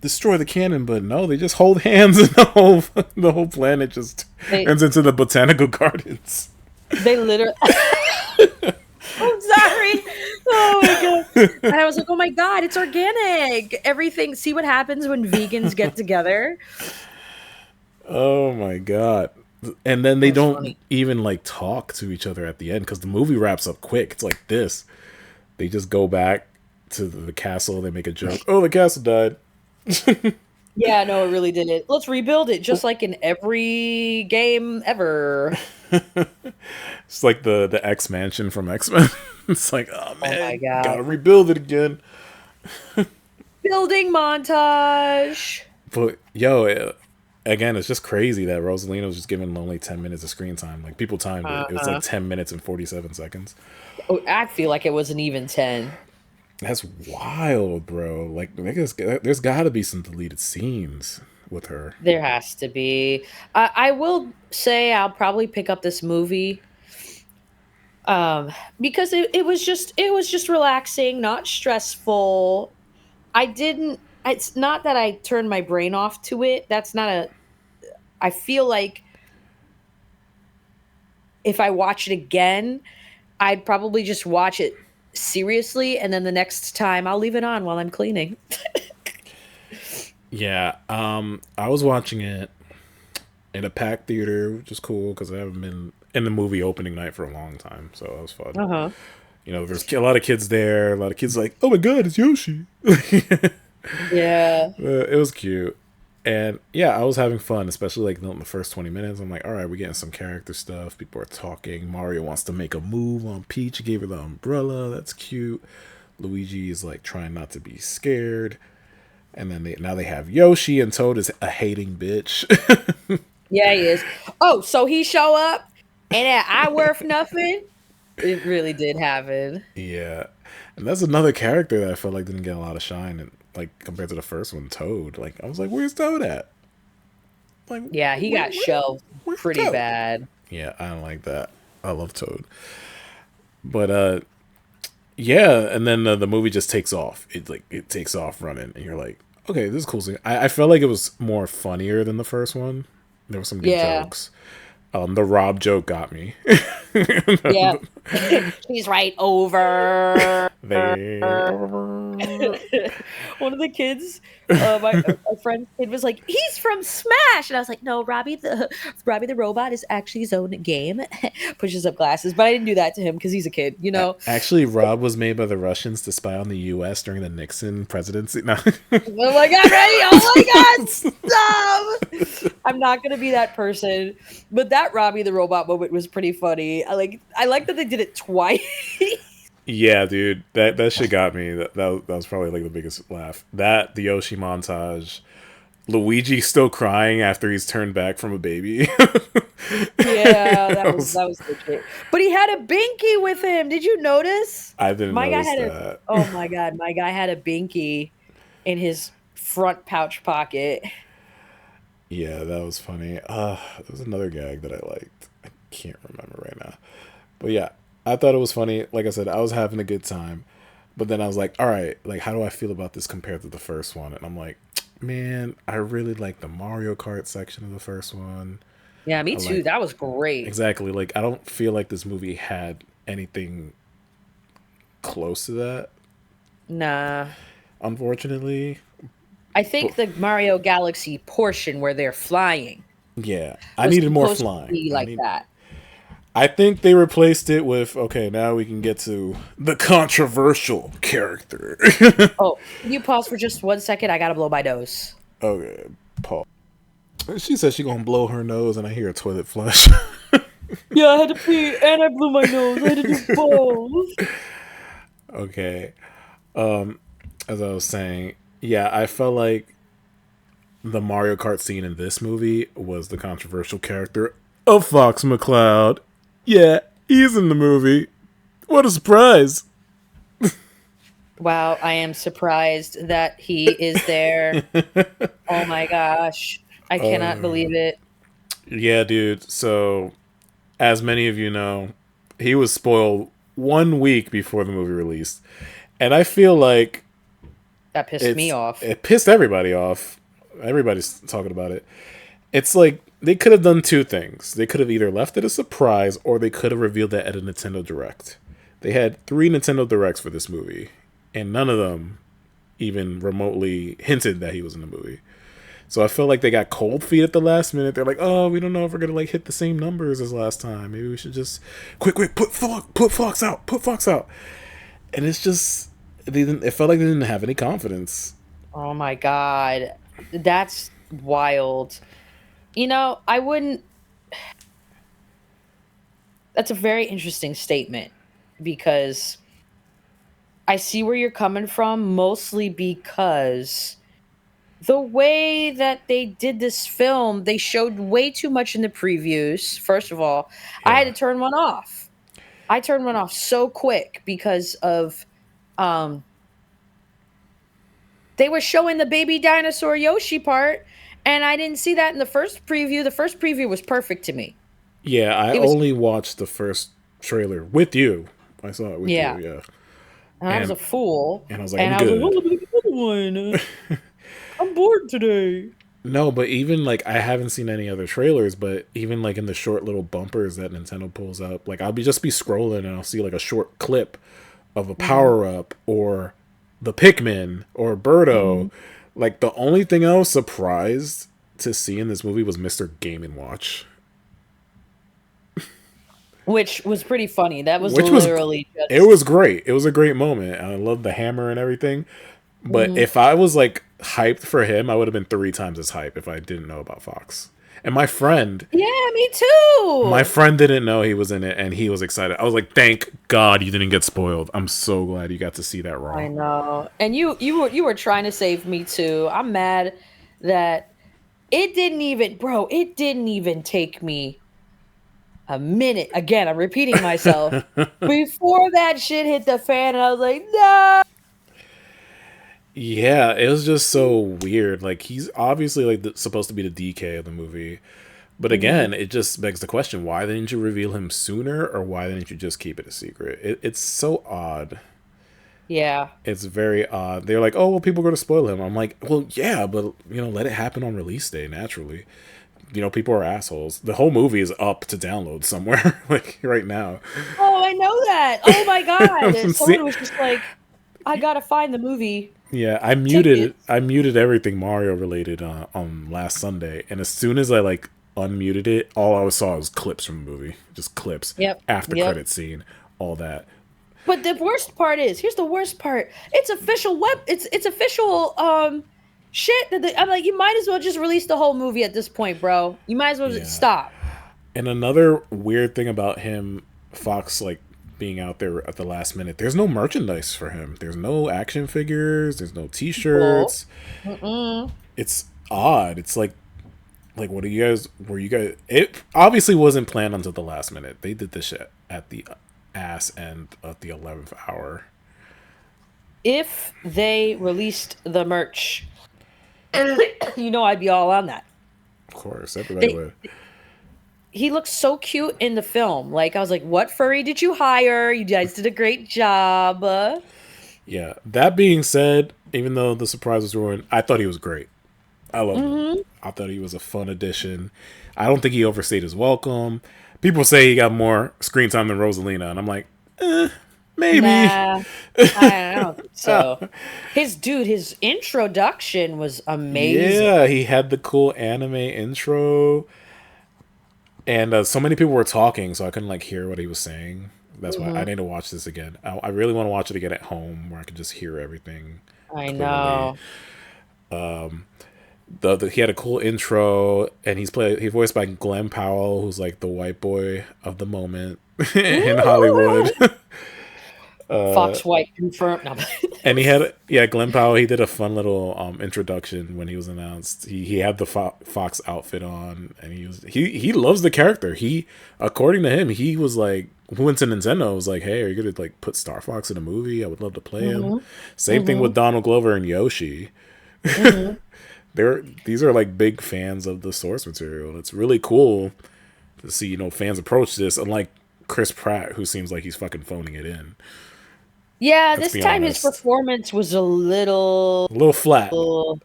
destroy the cannon. But no, they just hold hands, and the whole planet just They turns into the botanical gardens. they literally. I'm sorry. Oh my god. And I was like, "Oh my god, it's organic." Everything. See what happens when vegans get together? Oh my god. And then It they was don't funny. even like talk to each other at the end because the movie wraps up quick. It's like this. They just go back to the castle. They make a joke. Oh, the castle died. Yeah, no, it really didn't. Let's rebuild it just like in every game ever. It's like the X mansion from X Men. It's like, oh Oh my man, god. gotta rebuild it again. Building montage. But yo, again, it's just crazy that Rosalina was just given only 10 minutes of screen time. Like people timed it. It was like Uh-huh. 10 minutes and 47 seconds. Oh, I feel like it was an even 10. That's wild, bro. Like, there's got to be some deleted scenes with her. There has to be. I will say I'll probably pick up this movie um because it was just relaxing, not stressful. I didn't It's not that I turned my brain off to it. That's not a I feel like if I watch it again, I'd probably just watch it seriously and then the next time I'll leave it on while I'm cleaning. Yeah, I was watching it in a packed theater, which is cool because I haven't been in the movie opening night for a long time, so that was fun. Uh-huh. There's a lot of kids there. A lot of kids like, oh my god, it's Yoshi. Yeah. It was cute. And yeah, I was having fun, especially like in the first 20 minutes. I'm like, all right, we're getting some character stuff. People are talking. Mario wants to make a move on Peach. He gave her the umbrella. That's cute. Luigi is like trying not to be scared. And then now they have Yoshi, and Toad is a hating bitch. Yeah, he is. Oh, so he show up and I worth nothing? It really did happen. Yeah. And that's another character that I felt like didn't get a lot of shine, and like compared to the first one, Toad. Like I was like, where's Toad at? Like Yeah, he got shelved where's pretty Toad? bad. Yeah, I don't like that. I love Toad. But yeah, and then the movie just takes off. It takes off running, and you're like, okay, this is cool. I felt like it was more funnier than the first one. There were some good Yeah. jokes. The Rob joke got me. Yeah. She's right over. They One of the kids, my friend's kid was like, "He's from Smash," and I was like, "No, Robbie the robot is actually his own game." Pushes up glasses, but I didn't do that to him because he's a kid, you know. actually, Rob was made by the Russians to spy on the U.S. during the Nixon presidency. No. Oh my god, ready? Oh my god, stop! I'm not gonna be that person. But that Robbie the robot moment was pretty funny. I like that they did it twice. Yeah, dude, that shit got me. That was probably like the biggest laugh. That the Yoshi montage, Luigi still crying after he's turned back from a baby. Yeah, that That was was- that was legit. But he had a binky with him. Did you notice? I didn't My guy notice had a that. Oh my god, my guy had a binky in his front pouch pocket. Yeah, that was funny. There was another gag that I liked. I can't remember right now. But yeah, I thought it was funny. Like I said, I was having a good time. But then I was like, all right, like, how do I feel about this compared to the first one? And I'm like, man, I really like the Mario Kart section of the first one. Yeah, me I too. like, That was great. exactly, like, I don't feel like this movie had anything close to that, Nah. unfortunately. I But think the Mario Galaxy portion where they're flying yeah, I was needed more supposed to flying. be like that. I think they replaced it with, okay, now we can get to the controversial character. Oh, can you pause for just 1 second? I gotta blow my nose. Okay, Paul. She said she gonna blow her nose, and I hear a toilet flush. Yeah, I had to pee and I blew my nose. I had to do both. Okay, as I was saying, yeah, I felt like the Mario Kart scene in this movie was the controversial character of Fox McCloud. Yeah, he's in the movie. What a surprise! Wow, I am surprised that he is there. Oh my gosh. I cannot believe it. Yeah, dude. So, as many of you know, he was spoiled 1 week before the movie released, and I feel like That pissed me off. it pissed everybody off. Everybody's talking about it. It's like they could have done two things. They could have either left it a surprise or they could have revealed that at a Nintendo Direct. They had 3 Nintendo Directs for this movie, and none of them even remotely hinted that he was in the movie. So I feel like they got cold feet at the last minute. They're like, "Oh, we don't know if we're gonna like hit the same numbers as last time. Maybe we should just quick, put Fox out, put Fox out." And it's just they didn't. It felt like they didn't have any confidence. Oh my god. That's wild. I wouldn't That's a very interesting statement because I see where you're coming from, mostly because the way that they did this film, they showed way too much in the previews. First of all, I had Yeah, to turn one off. I turned one off so quick because of um they were showing the baby dinosaur Yoshi part, and I didn't see that in the first preview. The first preview was perfect to me. yeah. I It was only watched the first trailer with you. I saw it with you. Yeah, Yeah, and I was a and fool, and I was like, and I'm I was like, good. "Oh, there's another one. I'm bored today." No, but even like I haven't seen any other trailers, but even like in the short little bumpers that Nintendo pulls up, like I'll be just be scrolling and I'll see like a short clip of a Mhm, power up or the Pikmin or Birdo. mhm. Like the only thing I was surprised to see in this movie was Mr. Game and Watch, Which was pretty funny. That was which was literally it just was great. It was a great moment. And I love the hammer and everything. But mhm. if I was like hyped for him, I would have been 3 times as hyped if I didn't know about Fox. And Yeah, me my too. friend didn't know he was in it, and he was excited. I was like, "Thank God you didn't get spoiled. I'm so glad you got to see that I raw." know. And you were trying to save me too. I'm mad that it didn't even take me a minute. Again, I'm repeating myself. Before that shit hit the fan, and I was like, "No." Yeah, it was just so weird. Like he's obviously like supposed to be the DK of the movie, but Mhm. again, it just begs the question: why didn't you reveal him sooner, or why didn't you just keep it a secret? It's so odd. Yeah. It's very odd. They're like, "Oh, well, people are going to spoil him." I'm like, "Well, yeah, but let it happen on release day naturally." People are assholes. The whole movie is up to download somewhere, like right now. Oh, I know that. Oh my god. See, Someone was just like, "I gotta find the movie yeah, I muted. tickets." I muted everything Mario related on last Sunday, and as soon as I like unmuted it, all I saw was clips from the movie, just clips, Yep. after Yep. credit scene, all that. But the worst part is, here's the worst part. It's official shit I'm like, you might as well just release the whole movie at this point, bro. You might as well just Yeah, stop. and another weird thing about him, Fox, like being out there at the last minute. There's no merchandise for him. There's no action figures. There's no Bull. T-shirts. Mm-mm. It's odd. It's like what are you guys? Were you guys? It obviously wasn't planned until the last minute. They did this shit at the ass end of the 11th hour. If they released the merch, I'd be all on that. Of course, everybody They would. He looks so cute in the film. Like, I was like, "What furry did you hire? You guys did a great job." Yeah. That being said, even though the surprise was ruined, I thought he was great. I loved him. Mhm. I thought he was a fun addition. I don't think he overstayed his welcome. People say he got more screen time than Rosalina, and I'm like, maybe. Nah, I don't think so. His introduction was amazing. Yeah, he had the cool anime intro, and so many people were talking, so I couldn't like hear what he was saying. That's why I Mhm. need to watch this again. I really want to watch it again at home, where I can just hear everything I clearly. know. He had a cool intro, and he voiced by Glenn Powell, who's like the white boy of the moment in Hollywood. Uh, Fox White confirmed. No. and he had, yeah, Glenn Powell. He did a fun little introduction when he was announced. He had the Fox outfit on, and he loves the character. He, according to him, he was like, who went to Nintendo was like, hey, are you gonna like put Star Fox in a movie? I would love to play him. Mhm. Same thing with Mhm. Donald Glover and Yoshi. Mhm. These are like big fans of the source material. It's really cool to see, fans approach this, unlike Chris Pratt, who seems like he's fucking phoning it in. Yeah, Let's this be time his honest. performance was a little A little flat. A little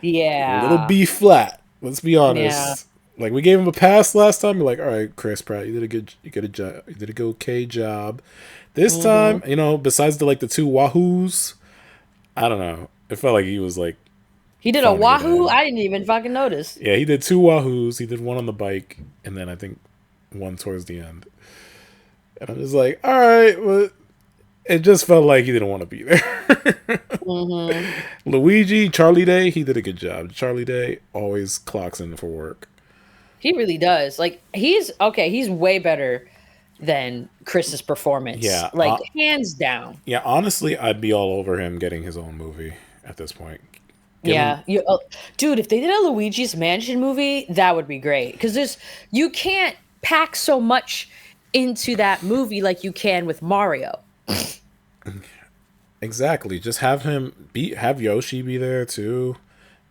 yeah. B flat. Let's be Yeah. honest. Like, we gave him a pass last time. You're like, all right, Chris Pratt, you did a good okay job. This Mhm. time, besides the two wahoos, I don't know. It felt like he was like He did a phoning it wahoo? in. I didn't even fucking notice. Yeah, he did two wahoos. He did one on the bike, and then I think one towards the end. And I'm just like, all right, well, it just felt like he didn't want to be there. Mhm. Luigi, Charlie Day, he did a good job. Charlie Day always clocks in for work. He really does. Like, he's okay, he's way better than Chris's performance. Yeah, Like, hands down. yeah. Honestly, I'd be all over him getting his own movie at this point. Give him, Yeah, dude, if they did a Luigi's Mansion movie, that would be great. Because you can't pack so much into that movie like you can with Mario. exactly. Just have Yoshi be there too.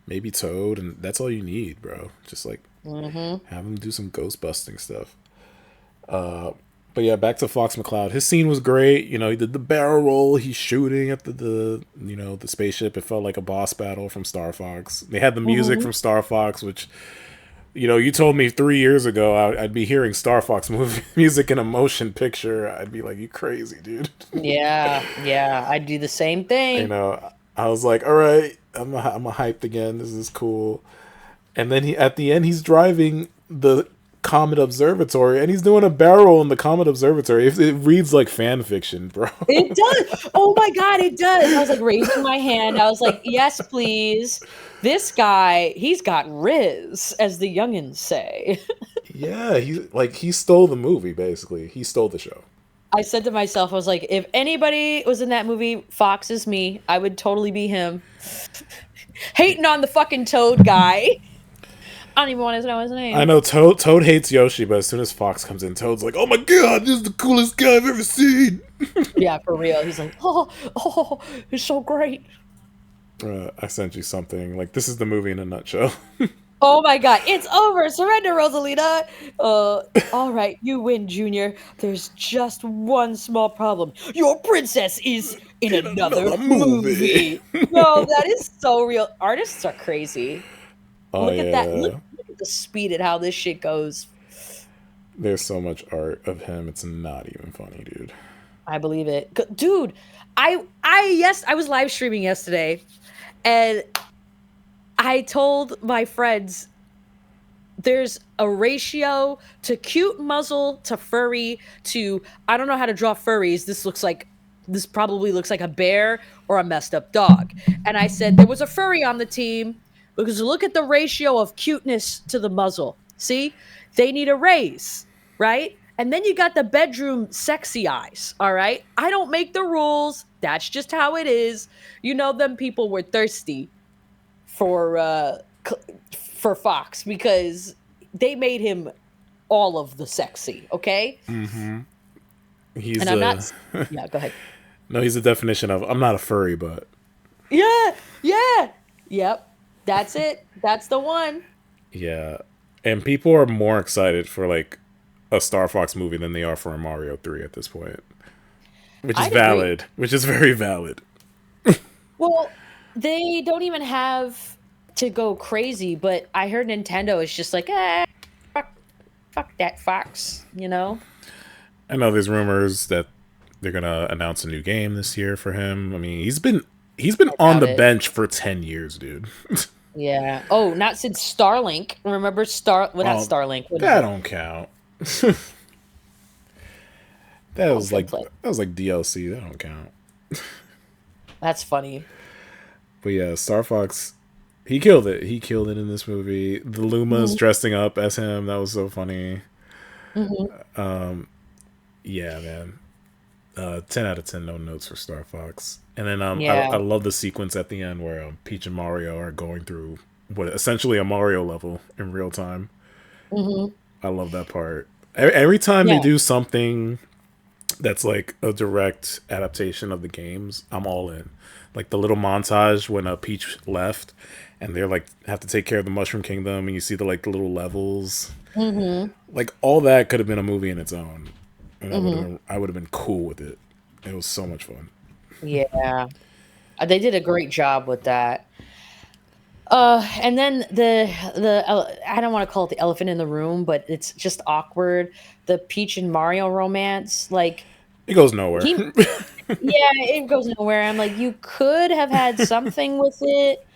Maybe Toad, and that's all you need, bro. Just like Hmm. have him do some ghost busting stuff. But yeah, back to Fox McCloud. His scene was great. He did the barrel roll. He's shooting at the spaceship. It felt like a boss battle from Star Fox. They had the music Hmm. from Star Fox, which you told me 3 years ago I'd be hearing Star Fox movie music in a motion picture. I'd be like, you crazy, dude. Yeah, yeah, I do the same thing. I was like, all right, I'm a hyped again. This is cool. And then at the end, he's driving the Comet Observatory, and he's doing a barrel in the Comet Observatory. It reads like fan fiction, bro. It does. Oh my god, it does. I was like raising my hand. I was like, yes, please. This guy, he's got riz, as the youngins say. Yeah, he stole the movie. Basically, he stole the show. I said to myself, I was like, if anybody was in that movie, Fox is me. I would totally be him. Hating on the fucking Toad guy. I don't even want to know his I name. know Toad hates Yoshi, but as soon as Fox comes in, Toad's like, "Oh my god, this is the coolest guy I've ever seen." Yeah, for real. He's like, oh, it's so great. I sent you something like this is the movie in a nutshell. Oh my god, it's over. Surrender, Rosalita. All right, you win, Junior. There's just one small problem. Your princess is in In another another movie. movie. No, that is so real. Artists are crazy. Oh Look at that. yeah, Look at the speed at how this shit goes. there's so much art of him. It's not even funny, dude. I believe it. Dude, yes, I was live streaming yesterday and I told my friends there's a ratio to cute muzzle to furry to I don't know how to draw furries. This probably looks like a bear or a messed up dog. And I said there was a furry on the team because look at the ratio of cuteness to the muzzle. See? They need a raise, right? And then you got the bedroom sexy eyes, all right? I don't make the rules. That's just how it is. Them people were thirsty for for Fox because they made him all of the sexy, okay? He's And I'm not a yeah, go ahead. no. He's the definition of I'm not a furry, but Yeah, yeah. Yep. That's it. That's the one. yeah. And people are more excited for like a Star Fox movie than they are for a Mario 3 at this point, which is I'd agree. valid. Which is very valid. Well, they don't even have to go crazy, but I heard Nintendo is just like, fuck, fuck that Fox. I know there's rumors that they're gonna announce a new game this year for him. I mean, he's been I on doubt the it. bench for 10 years, dude. Yeah. Oh, not since Starlink. Remember not Oh, Starlink. What is that it? don't count. I'll still play. That was like DLC. That don't count. That's funny. But yeah, Star Fox, he killed it. He killed it in this movie. The Lumas Hmm. dressing up as him. That was so funny. Hmm. Yeah, man. 10 out of 10, no notes for Star Fox. And then I Yeah. love the sequence at the end where Peach and Mario are going through what essentially a Mario level in real time. Hmm. I love that part. Every time they Yeah. do something that's like a direct adaptation of the games, I'm all in. Like the little montage when Peach left, and they're like have to take care of the Mushroom Kingdom, and you see the like the little levels. Hmm. Like all that could have been a movie in its own, and Hmm. I would have been cool with it. It was so much fun. Yeah. They did a great job with that. And then I don't want to call it the elephant in the room, but it's just awkward. The Peach and Mario romance, like It goes nowhere. he, yeah, it goes nowhere. I'm like, you could have had something with it.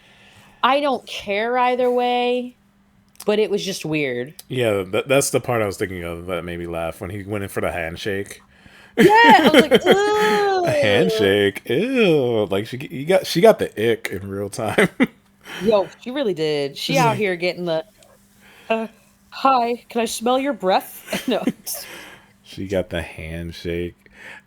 I don't care either way, but it was just weird. Yeah, that's the part I was thinking of that made me laugh when he went in for the handshake. Yeah, I was like, A ugh. handshake, ew! Like she got the ick in real time. Yo, she really did. She It's out like here getting the uh, hi, can I smell your breath? No. she got the handshake.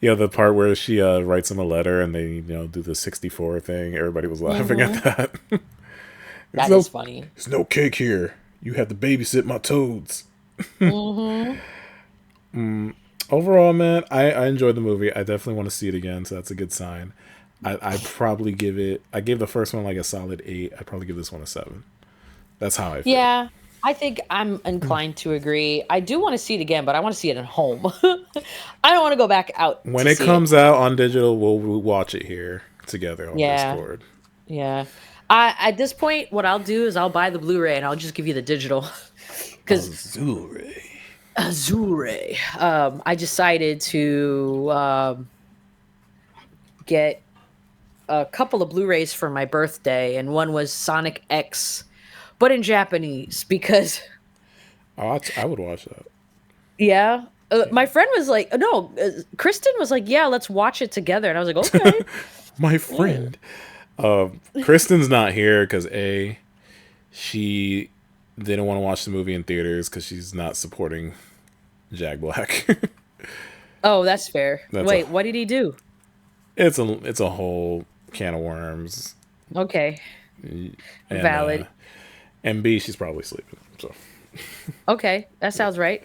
The part where she writes him a letter and they do the 64 thing. Everybody was laughing at Hmm. that. there's That is no funny. there's no cake here. You have to babysit my toads. Hmm. Overall, man, I enjoyed the movie. I definitely want to see it again, so that's a good sign. I probably give it. I gave the first one like a solid 8. I'd probably give this one a 7. That's how I feel. Yeah, I think I'm inclined to agree. I do want to see it again, but I want to see it at home. I don't want to go back out When to it see it. comes out on digital, we'll watch it here together on Yeah, Discord. yeah. I At this point, what I'll do is I'll buy the Blu-ray and I'll just give you the digital because Azure. Azure. I decided to get a couple of Blu-rays for my birthday, and one was Sonic X, but in Japanese because I would watch that. yeah. Yeah. My friend was like, no, Kristen was like, yeah, let's watch it together. And I was like, okay. My Yeah. friend. Kristen's not here because she didn't want to watch the movie in theaters because she's not supporting Jack Black. Oh, that's fair. That's a Wait, what did he do? it's a whole can of worms, Okay. and Valid. and B, she's probably sleeping. So Okay. That sounds right.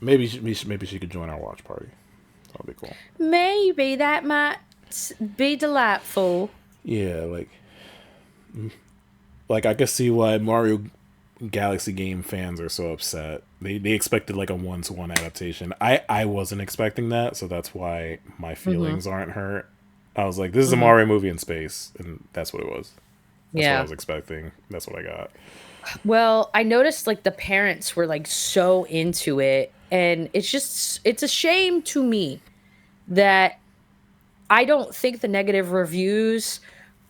maybe she could join our watch party. That'll be cool. Maybe that might be delightful. Yeah, like I could see why Mario Galaxy game fans are so upset. They expected like a 1-to-1 adaptation. I wasn't expecting that, so that's why my Hmm. feelings aren't hurt. I was like, this is a Hmm. Mario movie in space, and that's what it was. That's what I Yeah. was expecting. That's what I got. Well, I noticed like the parents were like so into it. And it's a shame to me that I don't think the negative reviews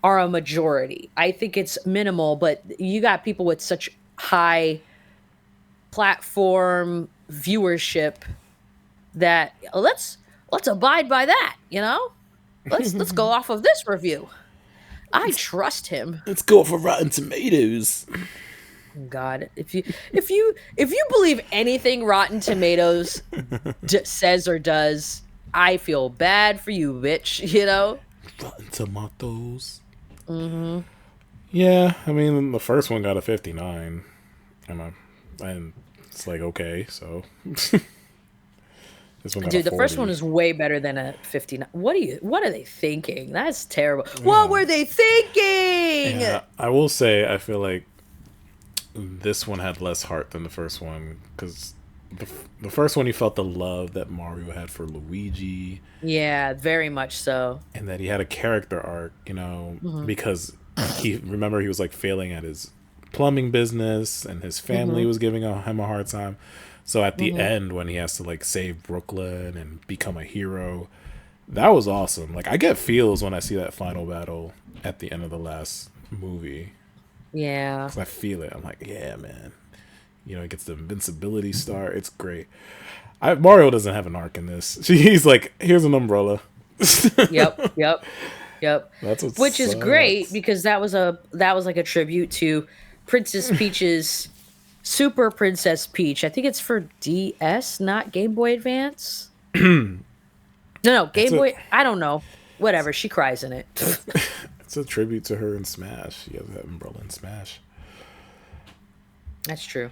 are a majority. I think it's minimal, but you got people with such high platform viewership that let's abide by that, you know? Let's go off of this review. I trust him. Let's go for Rotten Tomatoes. God, if you believe anything Rotten Tomatoes says or does, I feel bad for you, bitch, you know? Rotten Tomatoes. Mhm. Yeah, I mean the first one got a 59, and and it's like okay, so this one got a Dude, the first one 40. is way better than a 59. What are they thinking? That's terrible. What Yeah, were they thinking? yeah. I will say I feel like this one had less heart than the first one because the first one you felt the love that Mario had for Luigi Yeah, very much so. and that he had a character arc, Mhm. because he was like failing at his plumbing business and his family Mhm. was giving him a hard time. So at the Mhm. end when he has to like save Brooklyn and become a hero, that was awesome. Like I get feels when I see that final battle at the end of the last movie Yeah. because I feel it. I'm like, yeah, man. He gets the invincibility star. It's great. Mario doesn't have an arc in this. He's like, here's an umbrella. Yep. Yep. Yep. That's what Which is great sucks. because that was like a tribute to Princess Peach's Super Princess Peach. I think it's for DS, not Game Boy Advance. No, no, It's Game a Boy. I don't know. Whatever. She cries in it. it's, it's a tribute to her in Smash. She has that umbrella in Smash. That's true.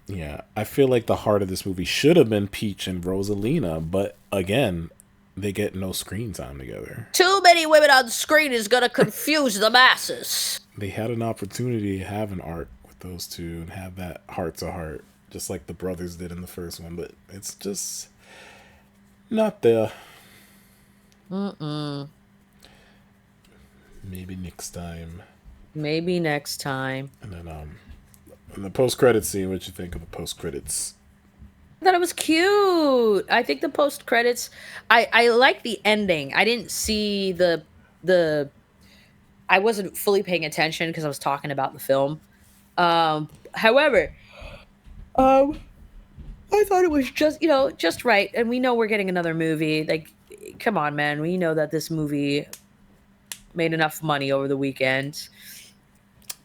Yeah, I feel like the heart of this movie should have been Peach and Rosalina, but again, they get no screen time together. Too many women on screen is gonna confuse the masses. They had an opportunity to have an arc with those two and have that heart to heart, just like the brothers did in the first one, but it's just not there. Mm-mm. Maybe next time. Maybe next time. And then in the post credit scene, what you think of the post credits? I thought it was cute. I think the post credits. I like the ending. I didn't see the. I wasn't fully paying attention because I was talking about the film. However, um, I thought it was just just right. And we know we're getting another movie. Like, come on, man. We know that this movie made enough money over the weekend.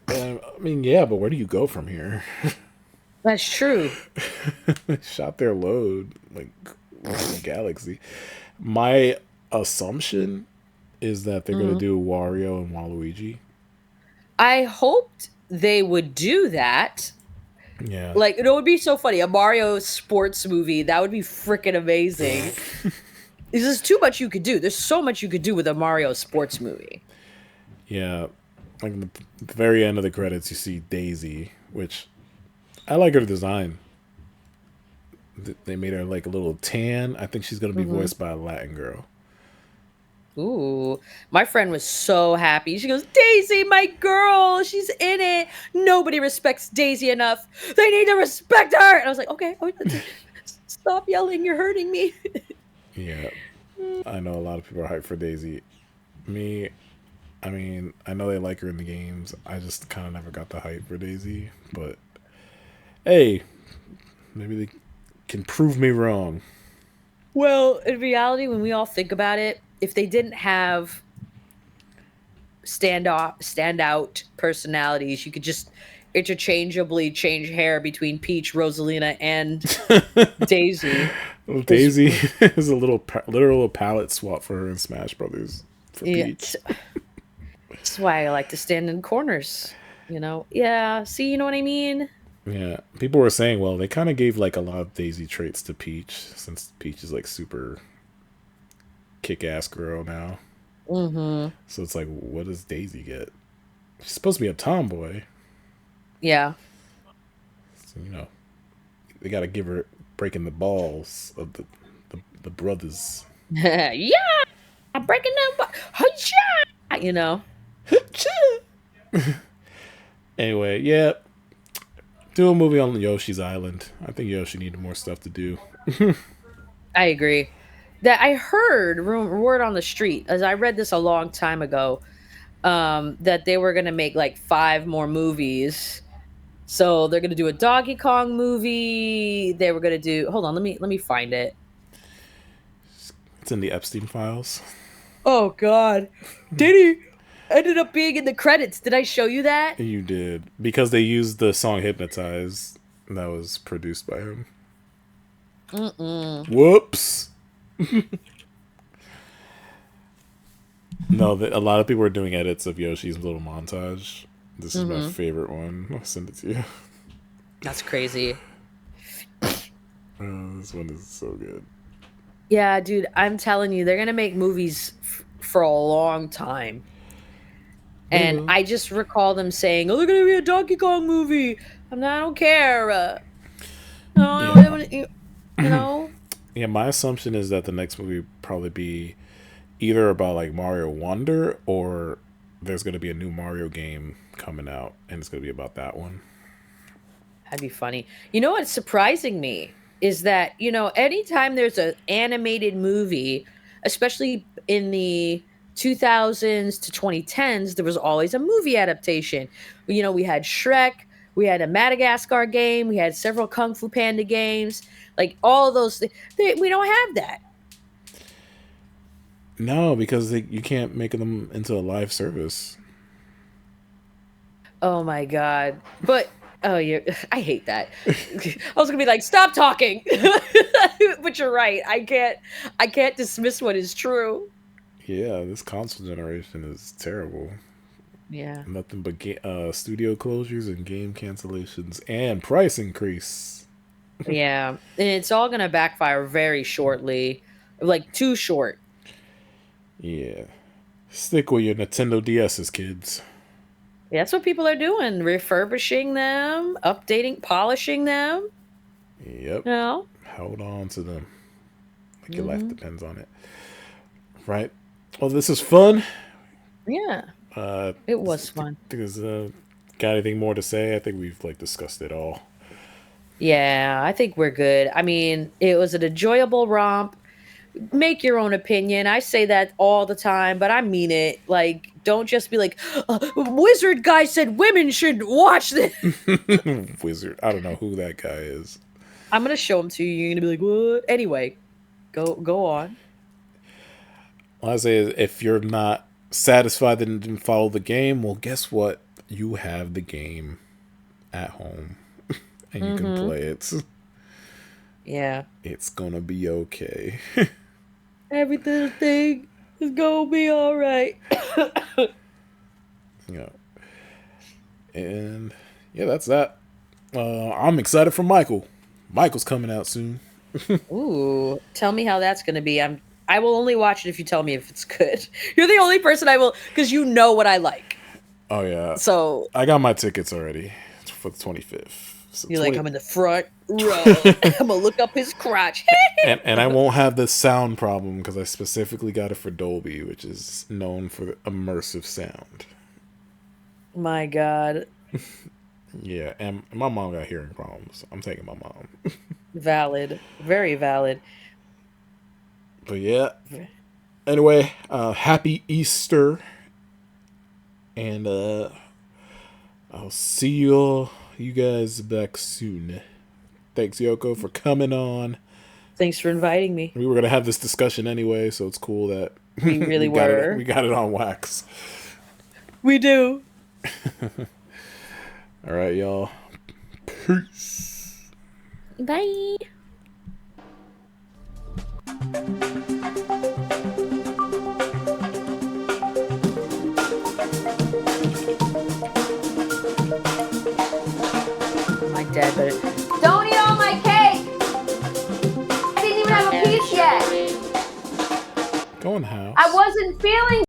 I mean, yeah, but where do you go from here? That's true. Shot their load like Galaxy. My assumption is that they're gonna Mhm. do Wario and Waluigi. I hoped they would do that. Yeah, Like, it would be so funny. A Mario sports movie, that would be freaking amazing. There's just too much you could do. There's so much you could do with a Mario sports movie. yeah. Like in the very end of the credits, you see Daisy, which I like her design. They made her like a little tan. I think she's gonna be Mhm. voiced by a Latin girl. Ooh, my friend was so happy. She goes, Daisy, my girl, she's in it. Nobody respects Daisy enough. They need to respect her. And I was like, okay, oh, stop yelling. You're hurting me. Yeah, I know a lot of people are hyped for Daisy. Me, I mean, I know they like her in the games. I just kind of never got the hype for Daisy. But hey, maybe they can prove me wrong. Well, in reality, when we all think about it, if they didn't have standout personalities, you could just interchangeably change hair between Peach, Rosalina, and Daisy. Well, Because Daisy is a literal palette swap for her in Smash Brothers for yeah, Peach. that's why I like to stand in corners. Yeah. See, you know what I mean? Yeah, people were saying, well, they kind of gave like a lot of Daisy traits to Peach since Peach is like super kick-ass girl now. Mm-hmm. So it's like, what does Daisy get? She's supposed to be a tomboy, Yeah. so they got to give her breaking the balls of the brothers. Yeah. I'm breaking down. Hi-ya! Anyway, yeah, do a movie on Yoshi's Island. I think Yoshi needed more stuff to do. I agree. That I heard word on the street, as I read this a long time ago, that they were gonna make like 5 more movies. So they're gonna do a Donkey Kong movie. They were gonna do. Hold on, let me find it. It's in the Epstein files. Oh God, Diddy ended up being in the credits. Did I show you that? You did because they used the song "Hypnotize" that was produced by him. Mm-mm. Whoops. No, a lot of people are doing edits of Yoshi's little montage. This is my Mm-hmm. favorite one. I'll send it to you. That's crazy. This one is so good. Yeah, dude, I'm telling you, they're gonna make movies for a long time. They And will. I just recall them saying, "Oh, they're gonna be a Donkey Kong movie." I don't care. No, I Yeah. don't- you know. Yeah, my assumption is that the next movie will probably be either about like Mario Wonder or there's going to be a new Mario game coming out and it's going to be about that one. That'd be funny. You know what's surprising me is that, anytime there's an animated movie, especially in the 2000s to 2010s, there was always a movie adaptation. We had Shrek, we had a Madagascar game, we had several Kung Fu Panda games, like all of those. We don't have that. No, because you can't make them into a live service. Oh my God. But Oh, you I hate that. I was gonna be like, "Stop talking." But you're right. I can't dismiss what is true. Yeah, this console generation is terrible. Yeah. Nothing but studio closures and game cancellations and price increase. Yeah. And it's all gonna backfire very shortly, like, too short. Yeah. Stick with your Nintendo DS's, kids. That's what people are doing, refurbishing them, updating, polishing them, Yep. you know? Hold on to them. Like your life Mhm. depends on it. Right? Well, this is fun. Yeah. Uh, It was fun. there's got anything more to say? I think we've like discussed it all. Yeah, I think we're good. I mean, it was an enjoyable romp. Make your own opinion. I say that all the time, but I mean it. Like, don't just be like, "Wizard guy said women should watch this." Wizard. I don't know who that guy is. I'm gonna show him to you. You're gonna be like, "What?" Anyway, go on. All I say is, if you're not satisfied that it didn't follow the game, well, guess what? You have the game at home, and you can Mhm. play it. Yeah. It's gonna be okay. Everything is gonna be all right. You know, and yeah, that's that. I'm excited for Michael. Michael's coming out soon. Ooh, tell me how that's gonna be. I will only watch it if you tell me if it's good. You're the only person I will, because you know what I like. Oh yeah, So I got my tickets already for the 25th. So you're like, 20, I'm in the front row. I'm gonna look up his crotch. and I won't have the sound problem because I specifically got it for Dolby, which is known for immersive sound. My God. Yeah, and my mom got hearing problems. I'm taking my mom. Valid. Very valid. But yeah. Anyway, happy Easter, and I'll see you guys back soon. Thanks, Yoko, for coming on. Thanks for inviting me. We were gonna have this discussion anyway, so it's cool that We really we got it. were. We got it on wax. We do. All right, y'all. Peace. Bye. My dad better. Don't eat all my cake! I didn't even have a piece yet. Go in the house. I wasn't feeling